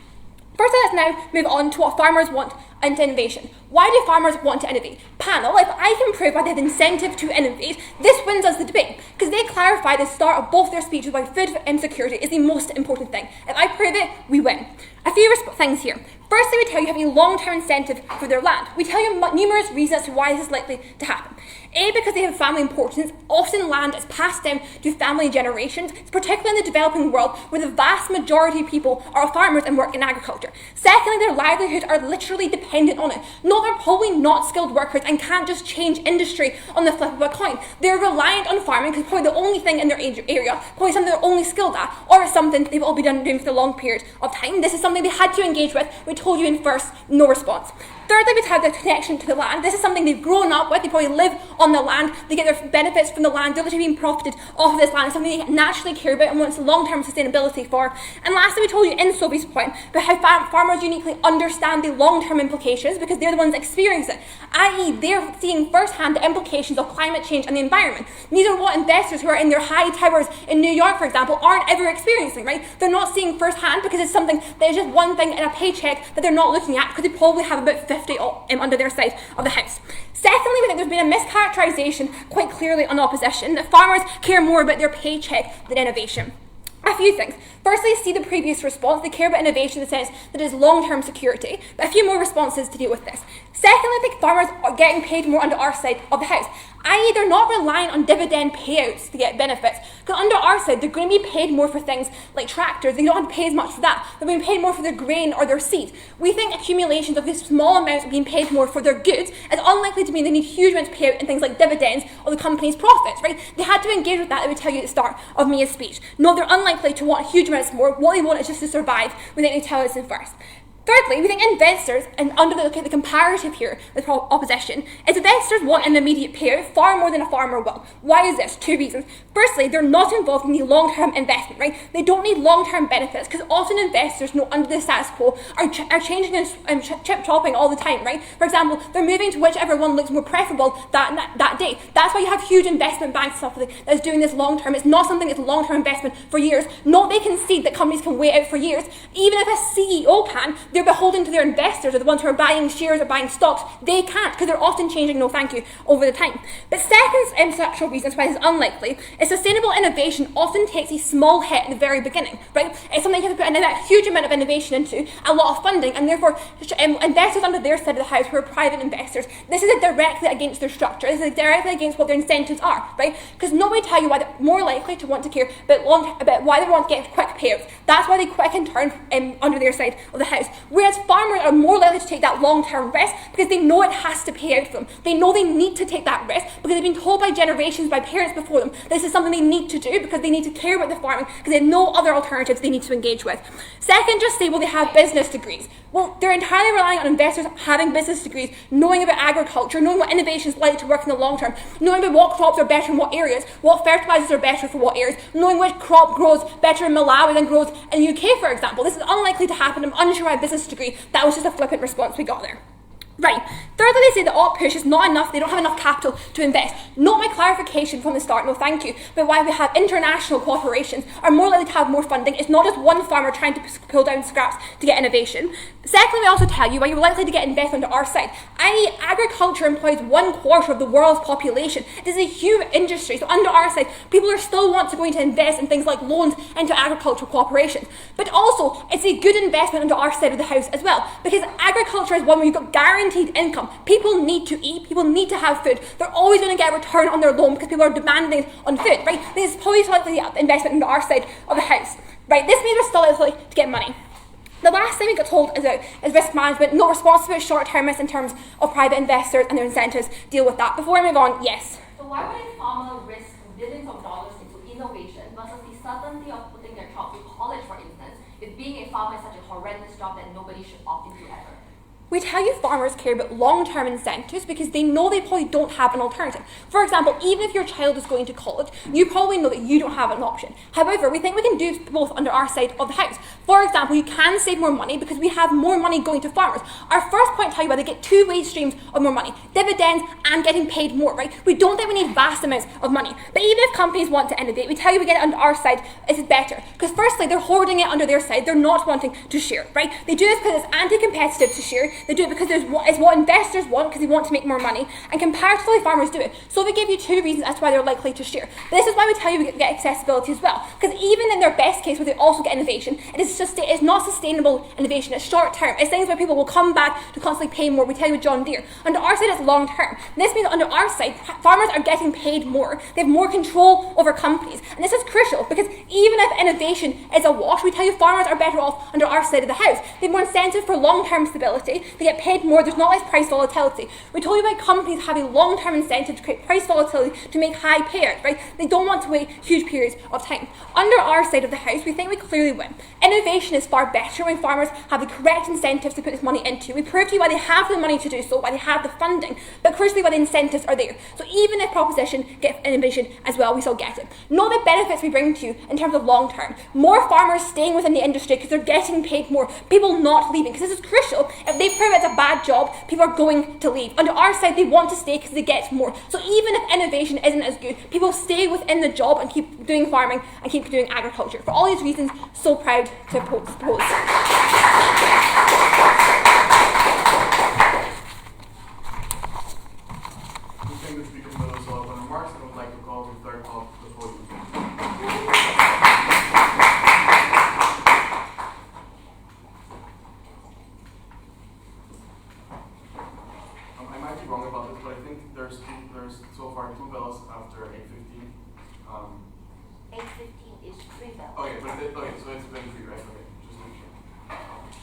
Firstly, let's now move on to what farmers want and innovation. Why do farmers want to innovate? Panel, if I can prove why they have incentive to innovate, this wins us the debate, because they clarify at the start of both their speeches why food insecurity is the most important thing. If I prove it, we win. A few things here. Firstly, we tell you have a long-term incentive for their land. We tell you numerous reasons as to why this is likely to happen. A, because they have family importance. Often land is passed down to family generations, particularly in the developing world where the vast majority of people are farmers and work in agriculture. Secondly, their livelihoods are literally dependent on it. No, they're probably not skilled workers and can't just change industry on the flip of a coin. They're reliant on farming because it's probably the only thing in their area, probably something they're only skilled at, or something they've all been doing for a long period of time. This is something they had to engage with. We told you in first, no response. Thirdly, we have the connection to the land. This is something they've grown up with. They probably live on the land. They get their benefits from the land. They're literally being profited off of this land. It's something they naturally care about and want long-term sustainability for. And lastly, we told you in Sophie's point about how farmers uniquely understand the long-term implications because they're the ones that experience it, i.e. they're seeing firsthand the implications of climate change and the environment. These are what investors who are in their high towers in New York, for example, aren't ever experiencing, right? They're not seeing firsthand because it's something that is just one thing in a paycheck that they're not looking at because they probably have about 50 under their side of the house. Secondly, we think there's been a mischaracterisation quite clearly on opposition that farmers care more about their paycheck than innovation. A few things. Firstly, see the previous response. They care about innovation in the sense that it is long-term security. But a few more responses to deal with this. Secondly, I think farmers are getting paid more under our side of the house, i.e. they're not relying on dividend payouts to get benefits. Because under our side, they're going to be paid more for things like tractors. They don't have to pay as much for that. They're being paid more for their grain or their seed. We think accumulations of these small amounts being paid more for their goods is unlikely to mean they need huge amounts of payout in things like dividends or the company's profits, right? They had to engage with that, I would tell you at the start of Mia's speech. No, they're unlikely to want huge amounts more. What they want is just to survive. We think they tell us in first. Thirdly, we think investors, and under the comparative here with opposition, is investors want an immediate payout far more than a farmer will. Why is this? 2 reasons. Firstly, they're not involved in the long-term investment, right? They don't need long-term benefits because often investors know under the status quo are changing and chip-chopping all the time, right? For example, they're moving to whichever one looks more preferable that day. That's why you have huge investment banks and stuff that's doing this long-term. It's not something that's long-term investment for years. No, they can see that companies can wait out for years. Even if a CEO can, they're beholden to their investors, or the ones who are buying shares or buying stocks. They can't, because they're often changing, no thank you, over the time. But second structural reasons why this is unlikely is sustainable innovation often takes a small hit in the very beginning, right? It's something you have to put a huge amount of innovation into, a lot of funding, and therefore investors under their side of the house who are private investors, this is directly against their structure. This is directly against what their incentives are, right? Because nobody tell you why they're more likely to want to care about why they want to get quick payouts. That's why they quick and turn under their side of the house. Whereas farmers are more likely to take that long-term risk because they know it has to pay out for them. They know they need to take that risk because they've been told by generations, by parents before them, this is something they need to do because they need to care about the farming because they have no other alternatives they need to engage with. Second, just say, well, they have business degrees. Well, they're entirely relying on investors having business degrees, knowing about agriculture, knowing what innovation is like to work in the long term, knowing about what crops are better in what areas, what fertilizers are better for what areas, knowing which crop grows better in Malawi than grows in the UK, for example. This is unlikely to happen. I'm unsure why a business degree. That was just a flippant response we got there. Right. Thirdly, they say the op push is not enough, they don't have enough capital to invest. Not my clarification from the start, no thank you, but why we have international corporations are more likely to have more funding. It's not just one farmer trying to pull down scraps to get innovation. Secondly, we also tell you why you're likely to get investment to our side, i.e. agriculture employs 1/4 of the world's population. It is a huge industry, so under our side, people are still want to go into invest in things like loans into agricultural corporations. But also, it's a good investment under our side of the house as well, because agriculture is one where you've got guaranteed income. People need to eat, people need to have food. They're always going to get a return on their loan because people are demanding on food, right? This is probably likely the investment into our side of the house, right? This means we're still likely to get money. The last thing we got told is risk management, not responsible short-termists in terms of private investors and their incentives. Deal with that. Before I move on, yes? So why would a farmer risk billions of dollars into innovation versus the certainty of putting their child through college, for instance, if being a farmer is such a horrendous job that nobody should opt into ever? We tell you farmers care about long-term incentives because they know they probably don't have an alternative. For example, even if your child is going to college, you probably know that you don't have an option. However, we think we can do both under our side of the house. For example, you can save more money because we have more money going to farmers. Our first point tell you why they get two wage streams of more money, dividends and getting paid more, right? We don't think we need vast amounts of money. But even if companies want to innovate, we tell you we get it under our side, it is better. Because firstly, they're hoarding it under their side, they're not wanting to share, right? They do this because it's anti-competitive to share. They do it because it's what investors want because they want to make more money, and comparatively farmers do it. So we give you two reasons as to why they're likely to share. This is why we tell you we get accessibility as well, because even in their best case where they also get innovation, it's not sustainable innovation, it's short term. It's things where people will come back to constantly pay more. We tell you with John Deere. Under our side it's long term. This means that under our side, farmers are getting paid more. They have more control over companies. And this is crucial because even if innovation is a wash, we tell you farmers are better off under our side of the house. They have more incentive for long-term stability. They get paid more. There's not less price volatility. We told you about companies having long-term incentive to create price volatility to make high payouts, right? They don't want to wait huge periods of time. Under our side of the house, we think we clearly win. Innovation is far better when farmers have the correct incentives to put this money into. We proved to you why they have the money to do so, why they have the funding, but crucially why the incentives are there. So even if proposition gets innovation as well, we still get it. Not the benefits we bring to you in terms of long term. More farmers staying within the industry because they're getting paid more. People not leaving, because this is crucial. If they prove it's a bad job, people are going to leave. Under our side, they want to stay because they get more. So even if innovation isn't as good, people stay within the job and keep doing farming and keep doing agriculture. For all these reasons, so proud to propose. Distinguished speakers for those open remarks, I would like to call the third call to the podium. I might be wrong about this, but I think there's so far 2 bells after 8:15. 8:15 is 3 bells. Okay, so it's been 3, right? Okay, just make sure.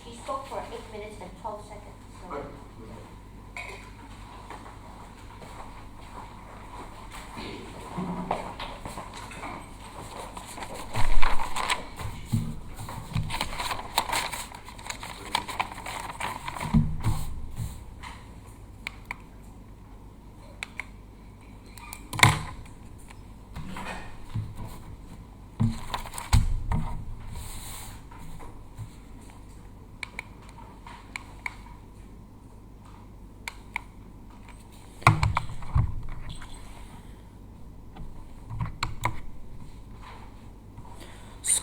He spoke for 8 minutes and 12 seconds. So. Okay.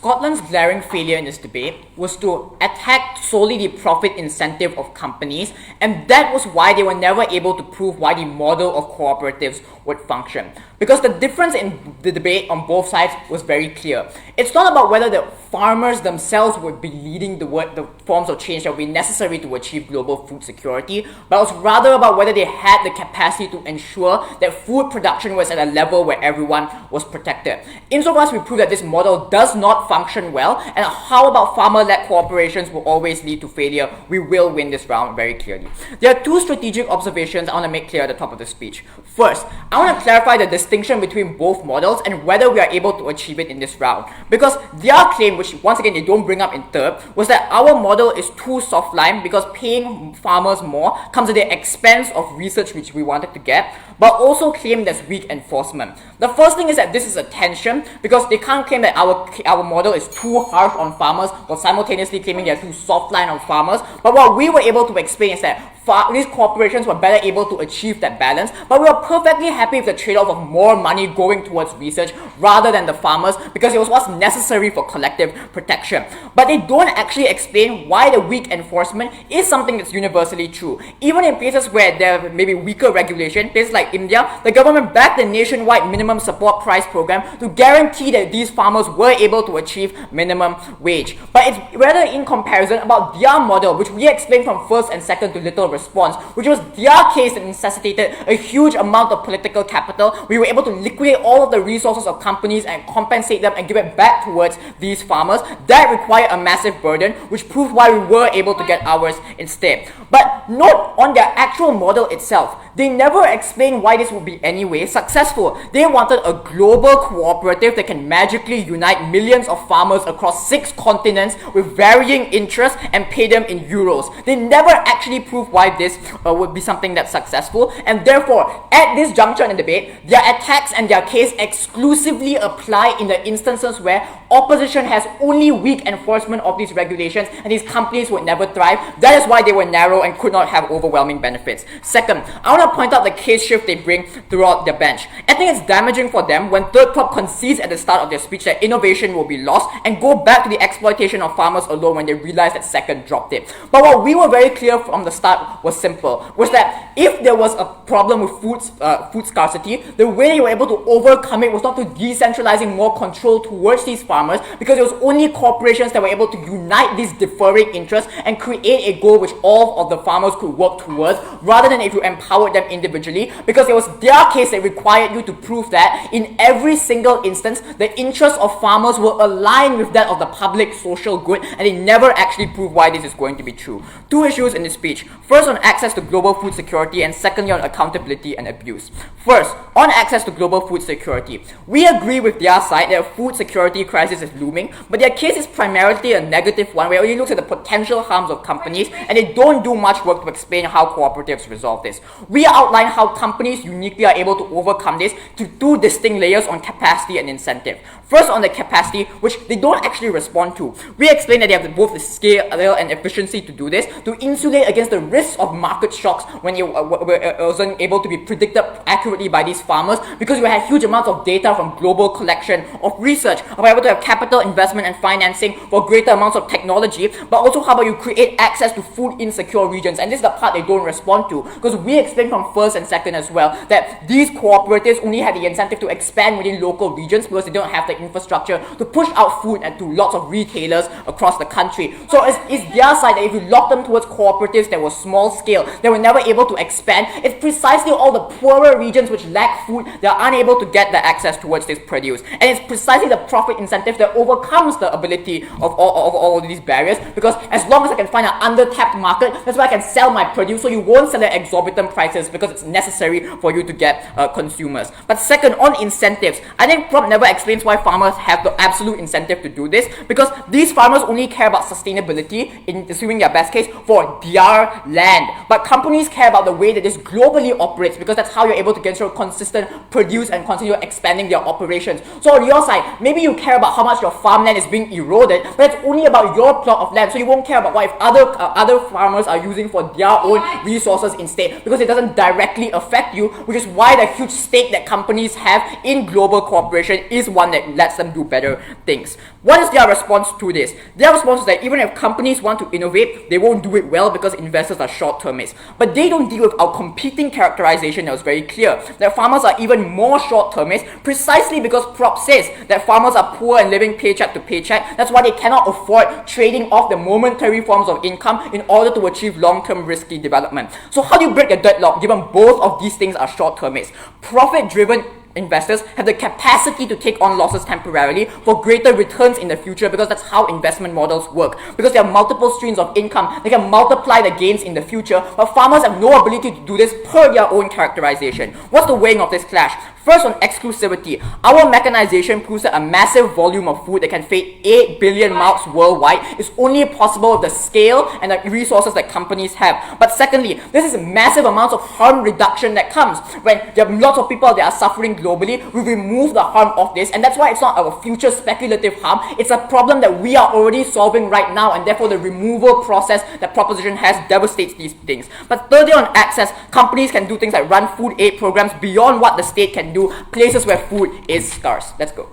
Scotland's glaring failure in this debate was to attack solely the profit incentive of companies, and that was why they were never able to prove why the model of cooperatives would function. Because the difference in the debate on both sides was very clear. It's not about whether the farmers themselves would be leading the forms of change that would be necessary to achieve global food security, but it was rather about whether they had the capacity to ensure that food production was at a level where everyone was protected. Insofar as we prove that this model does not function well, and how about farmer-led cooperations will always lead to failure, we will win this round very clearly. There are two strategic observations I want to make clear at the top of the speech. First, I want to clarify the distinction between both models and whether we are able to achieve it in this round. Because their claim, which once again they don't bring up in third, was that our model is too soft-line because paying farmers more comes at the expense of research which we wanted to get, but also claim there's weak enforcement. The first thing is that this is a tension because they can't claim that our model is too harsh on farmers while simultaneously claiming they're too soft-line on farmers. But what we were able to explain is that these corporations were better able to achieve that balance, but we were perfectly happy with the trade-off of more money going towards research rather than the farmers because it was what's necessary for collective protection. But they don't actually explain why the weak enforcement is something that's universally true. Even in places where there may be weaker regulation, places like India, the government backed the nationwide minimum support price program to guarantee that these farmers were able to achieve minimum wage. But it's rather in comparison about their model, which we explained from first and second to little response, which was their case that necessitated a huge amount of political capital. We were able to liquidate all of the resources of companies and compensate them and give it back towards these farmers. That required a massive burden, which proved why we were able to get ours instead. But note on their actual model itself, they never explained why this would be anyway successful. They wanted a global cooperative that can magically unite millions of farmers across 6 continents with varying interests and pay them in euros. They never actually proved why this would be something that's successful, and therefore, at this juncture in the debate, their attacks and their case exclusively apply in the instances where opposition has only weak enforcement of these regulations and these companies would never thrive. That is why they were narrow and could not have overwhelming benefits. Second, I want to point out the case shift they bring throughout their bench. I think it's damaging for them when Third Prop concedes at the start of their speech that innovation will be lost and go back to the exploitation of farmers alone when they realize that second dropped it. But what we were very clear from the start was simple, was that if there was a problem with food scarcity, the way they were able to overcome it was not through decentralizing more control towards these farmers, because it was only corporations that were able to unite these differing interests and create a goal which all of the farmers could work towards, rather than if you empowered them individually, because it was their case that required you to prove that in every single instance, the interests of farmers will align with that of the public social good, and they never actually prove why this is going to be true. Two issues in this speech. First, on access to global food security, and secondly, on accountability and abuse. First, on access to global food security. We agree with their side that a food security crisis is looming, but their case is primarily a negative one, where it only looks at the potential harms of companies, and they don't do much work to explain how cooperatives resolve this. We outline how companies uniquely are able to overcome this to 2 distinct layers on capacity and incentive. First, on the capacity, which they don't actually respond to. We explain that they have both the scale and efficiency to do this, to insulate against the risks of market shocks when it wasn't able to be predicted accurately by these farmers, because you had huge amounts of data from global collection of research, about able to have capital investment and financing for greater amounts of technology, but also how about you create access to food insecure regions. And this is the part they don't respond to, because we explained from first and second as well that these cooperatives only had the incentive to expand within local regions because they don't have the infrastructure to push out food and to lots of retailers across the country. So it's their side that if you lock them towards cooperatives that were small scale, they were never able to expand. It's precisely all the poorer regions which lack food that are unable to get the access towards this produce. And it's precisely the profit incentive that overcomes the ability of all of these barriers, because as long as I can find an undertapped market, that's why I can sell my produce, so you won't sell at exorbitant prices because it's necessary for you to get consumers. But second, on incentives, I think Prop never explains why farmers have the absolute incentive to do this, because these farmers only care about sustainability, in assuming their best case, for their land. But companies care about the way that this globally operates, because that's how you're able to get consistent produce and continue expanding their operations. So on your side, maybe you care about about how much your farmland is being eroded, but it's only about your plot of land. So you won't care about what if other farmers are using for their own resources instead, because it doesn't directly affect you, which is why the huge stake that companies have in global cooperation is one that lets them do better things. What is their response to this? Their response is that even if companies want to innovate, they won't do it well because investors are short-termists. But they don't deal with our competing characterization that was very clear, that farmers are even more short-termist precisely because Prop says that farmers are poor and living paycheck to paycheck. That's why they cannot afford trading off the momentary forms of income in order to achieve long-term risky development. So how do you break the deadlock given both of these things are short-termist? Profit-driven investors have the capacity to take on losses temporarily for greater returns in the future, because that's how investment models work. Because there are multiple streams of income, they can multiply the gains in the future, but farmers have no ability to do this per their own characterization. What's the weighing of this clash? First, on exclusivity, our mechanization proves that a massive volume of food that can feed 8 billion mouths worldwide is only possible with the scale and the resources that companies have. But secondly, this is massive amounts of harm reduction that comes when there are lots of people that are suffering globally. We remove the harm of this, and that's why it's not our future speculative harm. It's a problem that we are already solving right now, and therefore the removal process that proposition has devastates these things. But thirdly, on access, companies can do things like run food aid programs beyond what the state can do, places where food is scarce. Let's go.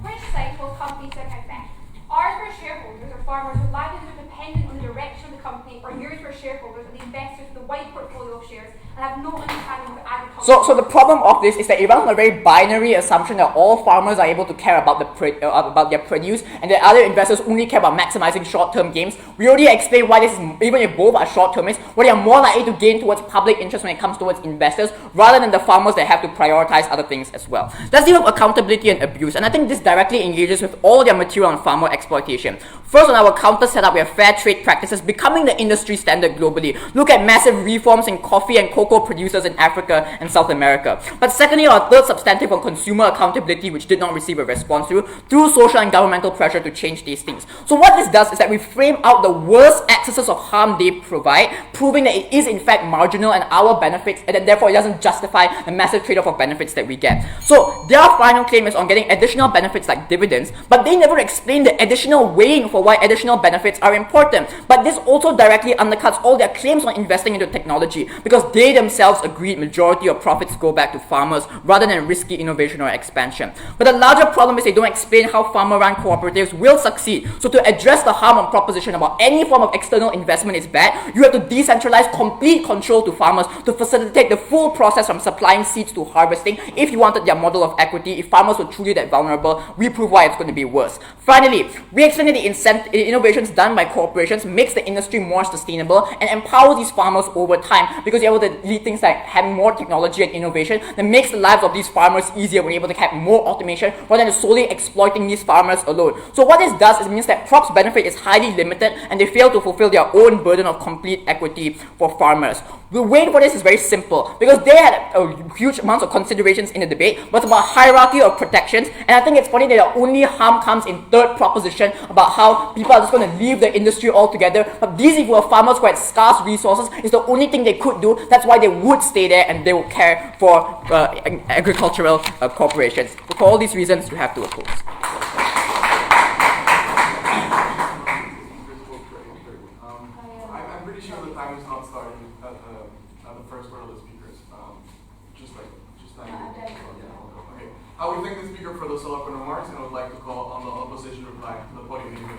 Which side will companies look at best? Ours for shareholders or farmers who livelihoods are dependent on the direction of the company, or yours for shareholders or the investors with a wide portfolio of shares and have no understanding of agriculture? So the problem of this is that it runs on a very binary assumption that all farmers are able to care about about their produce, and that other investors only care about maximizing short-term gains. We already explained why this is, even if both are short-termists, why they are more likely to gain towards public interest when it comes towards investors, rather than the farmers that have to prioritize other things as well. Let's deal with accountability and abuse, and I think this directly engages with all their material on farmer exploitation. First, on our counter setup, we have fair trade practices becoming the industry standard globally. Look at massive reforms in coffee and cocoa producers in Africa and South America. But secondly, our third substantive on consumer accountability, which did not receive a response through social and governmental pressure to change these things. So what this does is that we frame out the worst excesses of harm they provide, proving that it is in fact marginal and our benefits, and then therefore it doesn't justify the massive trade-off of benefits that we get. So their final claim is on getting additional benefits like dividends, but they never explain the additional weighing for why additional benefits are important. But this also directly undercuts all their claims on investing into technology, because they themselves agreed majority of profits go back to farmers rather than risky innovation or expansion. But the larger problem is they don't explain how farmer-run cooperatives will succeed. So to address the harm on proposition about any form of external investment is bad, you have to decentralize complete control to farmers to facilitate the full process from supplying seeds to harvesting. If you wanted their model of equity, if farmers were truly that vulnerable, we prove why it's going to be worse. Finally, we explain that the innovations done by corporations makes the industry more sustainable and empowers these farmers over time, because you're able to lead things like having more technology and innovation that makes the lives of these farmers easier when you're able to have more automation rather than solely exploiting these farmers alone. So what this does is it means that Prop's benefit is highly limited and they fail to fulfill their own burden of complete equity for farmers. The way for this is very simple, because they had a huge amount of considerations in the debate, but it's about hierarchy of protections, and I think it's funny that the only harm comes in third proposition about how people are just going to leave the industry altogether, but these people are farmers who had scarce resources. It's the only thing they could do. That's why they would stay there and they would care for agricultural corporations. So for all these reasons, you have to oppose. I'm pretty sure the time is not starting at the first word of the speakers. Just time. Okay. I would thank the speaker for those eloquent remarks, and I would like to call on the opposition reply to the podium.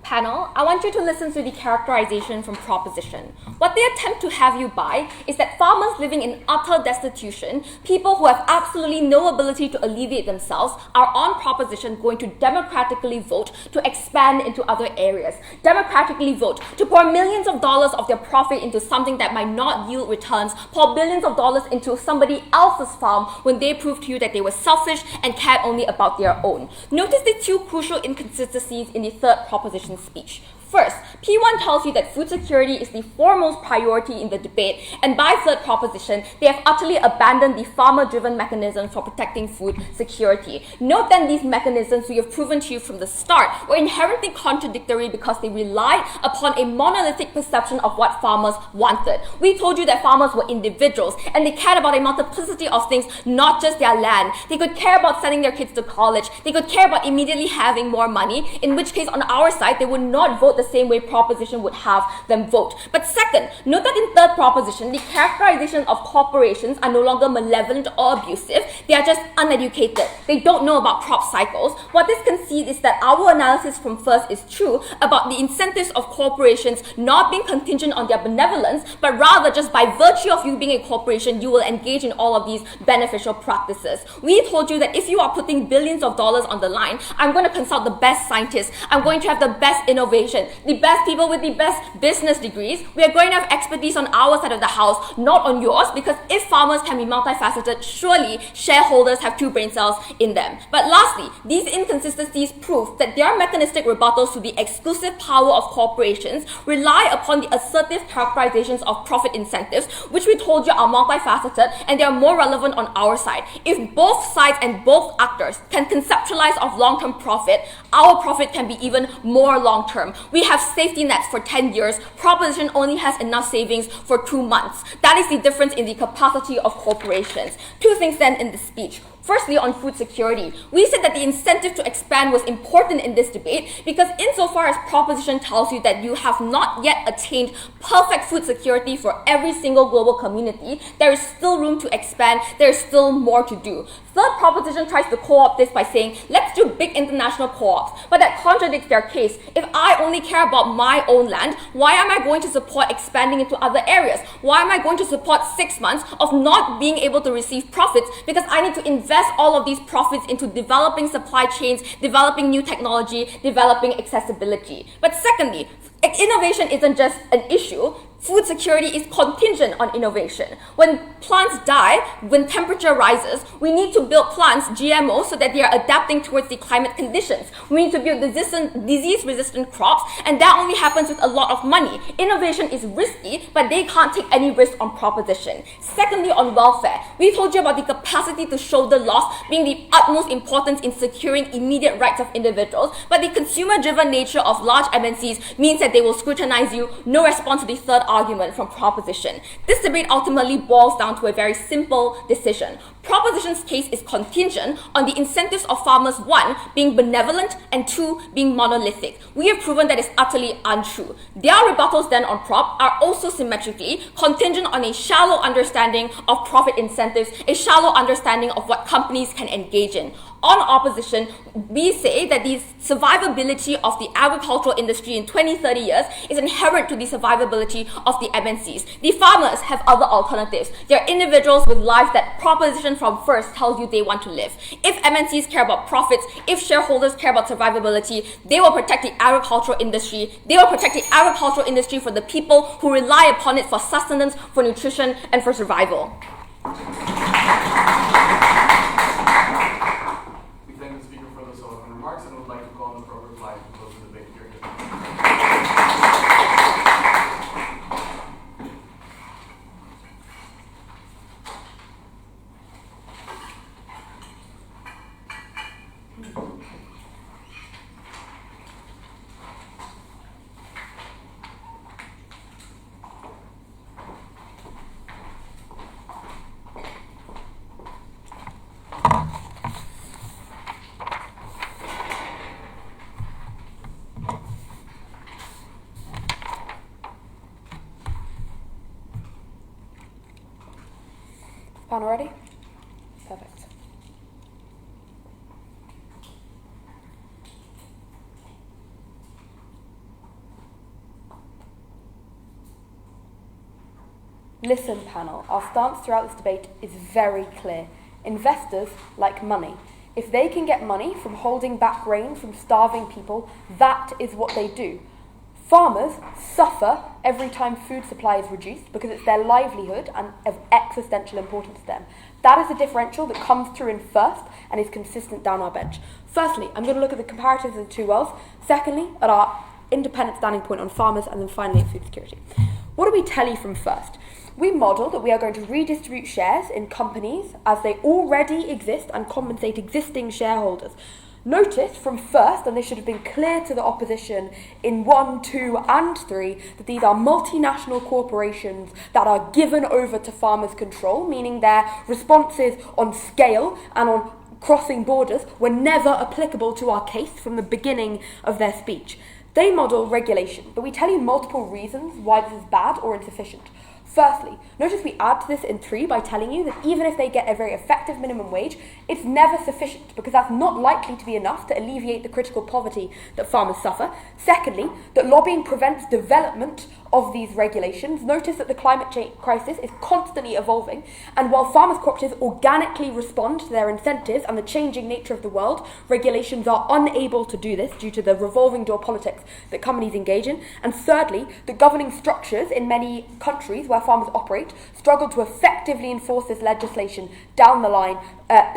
Panel, I want you to listen to the characterization from proposition. What they attempt to have you buy is that farmers living in utter destitution, people who have absolutely no ability to alleviate themselves, are on proposition going to democratically vote to expand into other areas. Democratically vote to pour millions of dollars of their profit into something that might not yield returns, pour billions of dollars into somebody else's farm when they prove to you that they were selfish and cared only about their own. Notice the two crucial inconsistencies in the third proposition speech. First, P1 tells you that food security is the foremost priority in the debate, and by third proposition, they have utterly abandoned the farmer-driven mechanisms for protecting food security. Note that these mechanisms, we have proven to you from the start, were inherently contradictory because they relied upon a monolithic perception of what farmers wanted. We told you that farmers were individuals, and they cared about a multiplicity of things, not just their land. They could care about sending their kids to college. They could care about immediately having more money, in which case, on our side, they would not vote the same way proposition would have them vote. But second, note that in third proposition, the characterization of corporations are no longer malevolent or abusive. They are just uneducated. They don't know about crop cycles. What this concedes is that our analysis from first is true about the incentives of corporations not being contingent on their benevolence, but rather just by virtue of you being a corporation, you will engage in all of these beneficial practices. We told you that if you are putting billions of dollars on the line, I'm going to consult the best scientists. I'm going to have the best innovation, the best people with the best business degrees. We are going to have expertise on our side of the house, not on yours, because if farmers can be multifaceted, surely shareholders have 2 brain cells in them. But lastly, these inconsistencies prove that their mechanistic rebuttals to the exclusive power of corporations rely upon the assertive characterizations of profit incentives, which we told you are multifaceted and they are more relevant on our side. If both sides and both actors can conceptualize of long-term profit, our profit can be even more long-term. We have safety nets for 10 years. Proposition only has enough savings for 2 months. That is the difference in the capacity of corporations. 2 things then in the speech. Firstly, on food security, we said that the incentive to expand was important in this debate because insofar as proposition tells you that you have not yet attained perfect food security for every single global community, there is still room to expand, there is still more to do. Third proposition tries to co-opt this by saying, let's do big international co-ops, but that contradicts their case. If I only care about my own land, why am I going to support expanding into other areas? Why am I going to support 6 months of not being able to receive profits because I need to invest all of these profits into developing supply chains, developing new technology, developing accessibility? But secondly, innovation isn't just an issue. Food security is contingent on innovation. When plants die, when temperature rises, we need to build plants, GMOs, so that they are adapting towards the climate conditions. We need to build disease-resistant crops, and that only happens with a lot of money. Innovation is risky, but they can't take any risk on proposition. Secondly, on welfare, we told you about the capacity to shoulder loss being the utmost importance in securing immediate rights of individuals, but the consumer-driven nature of large MNCs means that they will scrutinize you. No response to the third argument from proposition. This debate ultimately boils down to a very simple decision. Proposition's case is contingent on the incentives of farmers, 1, being benevolent, and 2, being monolithic. We have proven that is utterly untrue. Their rebuttals then on prop are also symmetrically contingent on a shallow understanding of profit incentives, a shallow understanding of what companies can engage in. On opposition, we say that the survivability of the agricultural industry in 20-30 years is inherent to the survivability of the MNCs. The farmers have other alternatives. They're individuals with lives that proposition from first tells you they want to live. If MNCs care about profits, if shareholders care about survivability, they will protect the agricultural industry. They will protect the agricultural industry for the people who rely upon it for sustenance, for nutrition, and for survival. Remarks and would like to call on the pro reply to close the debate period. Panel ready? Perfect. Listen, panel, our stance throughout this debate is very clear. Investors like money. If they can get money from holding back grain from starving people, that is what they do. Farmers suffer every time food supply is reduced because it's their livelihood and of existential importance to them. That is the differential that comes through in first and is consistent down our bench. Firstly, I'm going to look at the comparatives of the 2 worlds. Secondly, at our independent standing point on farmers, and then finally food security. What do we tell you from first? We model that we are going to redistribute shares in companies as they already exist and compensate existing shareholders. Notice from first, and this should have been clear to the opposition in 1, 2 and 3, that these are multinational corporations that are given over to farmers' control, meaning their responses on scale and on crossing borders were never applicable to our case from the beginning of their speech. They model regulation, but we tell you multiple reasons why this is bad or insufficient. Firstly, notice we add to this in 3 by telling you that even if they get a very effective minimum wage, it's never sufficient because that's not likely to be enough to alleviate the critical poverty that farmers suffer. Secondly, that lobbying prevents development of these regulations. Notice that the climate change crisis is constantly evolving, and while farmers' cooperatives organically respond to their incentives and the changing nature of the world, regulations are unable to do this due to the revolving door politics that companies engage in. And thirdly, the governing structures in many countries where farmers operate struggle to effectively enforce this legislation down the line,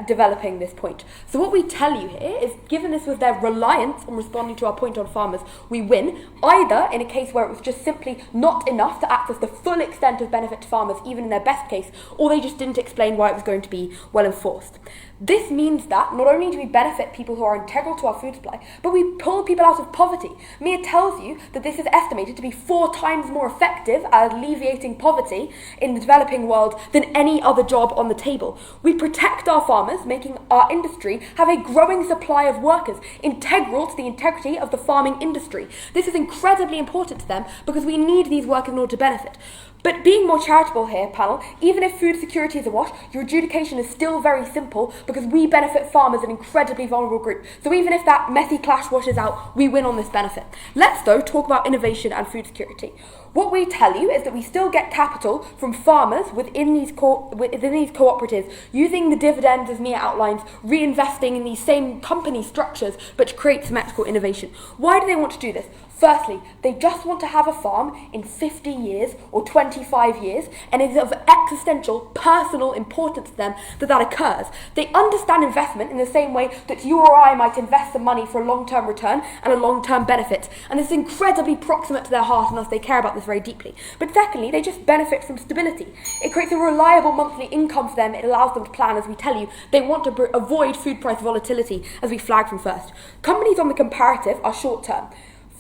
developing this point. So what we tell you here is, given this was their reliance on responding to our point on farmers, we win, either in a case where it was just simply not enough to access the full extent of benefit to farmers, even in their best case, or they just didn't explain why it was going to be well enforced. This means that not only do we benefit people who are integral to our food supply, but we pull people out of poverty. Mia tells you that this is estimated to be 4 times more effective at alleviating poverty in the developing world than any other job on the table. We protect our farmers, making our industry have a growing supply of workers, integral to the integrity of the farming industry. This is incredibly important to them because we need these workers in order to benefit. But being more charitable here, panel, even if food security is a wash, your adjudication is still very simple because we benefit farmers, an incredibly vulnerable group. So even if that messy clash washes out, we win on this benefit. Let's, though, talk about innovation and food security. What we tell you is that we still get capital from farmers within these cooperatives, using the dividends, as Mia outlines, reinvesting in these same company structures, but to create symmetrical innovation. Why do they want to do this? Firstly, they just want to have a farm in 50 years or 25 years, and it is of existential, personal importance to them that that occurs. They understand investment in the same way that you or I might invest some money for a long-term return and a long-term benefit, and this is incredibly proximate to their heart, and thus they care about this very deeply. But secondly, they just benefit from stability. It creates a reliable monthly income for them. It allows them to plan, as we tell you. They want to avoid food price volatility, as we flagged from first. Companies on the comparative are short-term.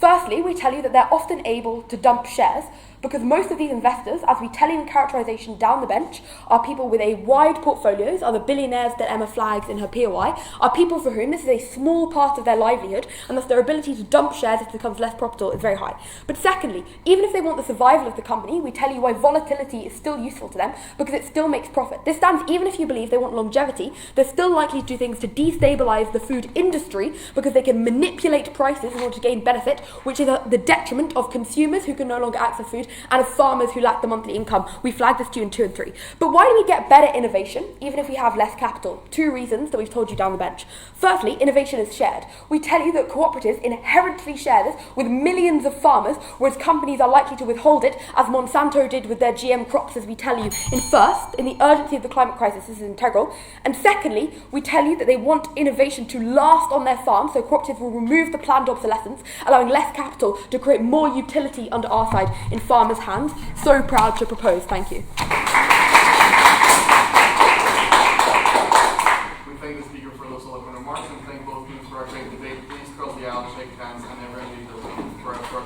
Firstly, we tell you that they're often able to dump shares because most of these investors, as we tell you in characterisation down the bench, are people with a wide portfolios, are the billionaires that Emma flags in her POI, are people for whom this is a small part of their livelihood, and thus their ability to dump shares if it becomes less profitable is very high. But secondly, even if they want the survival of the company, we tell you why volatility is still useful to them, because it still makes profit. This stands even if you believe they want longevity, they're still likely to do things to destabilise the food industry, because they can manipulate prices in order to gain benefit, which is the detriment of consumers who can no longer access food, and of farmers who lack the monthly income. We flagged this to you in 2 and 3. But why do we get better innovation, even if we have less capital? 2 reasons that we've told you down the bench. Firstly, innovation is shared. We tell you that cooperatives inherently share this with millions of farmers, whereas companies are likely to withhold it, as Monsanto did with their GM crops, as we tell you in the urgency of the climate crisis. This is integral. And secondly, we tell you that they want innovation to last on their farm, so cooperatives will remove the planned obsolescence, allowing less capital to create more utility under our side in farmers' hands. So proud to propose. Thank you. We thank the speaker for those eloquent remarks and thank both teams for our great debate. Please cross the aisle, shake hands, and never leave the room for our short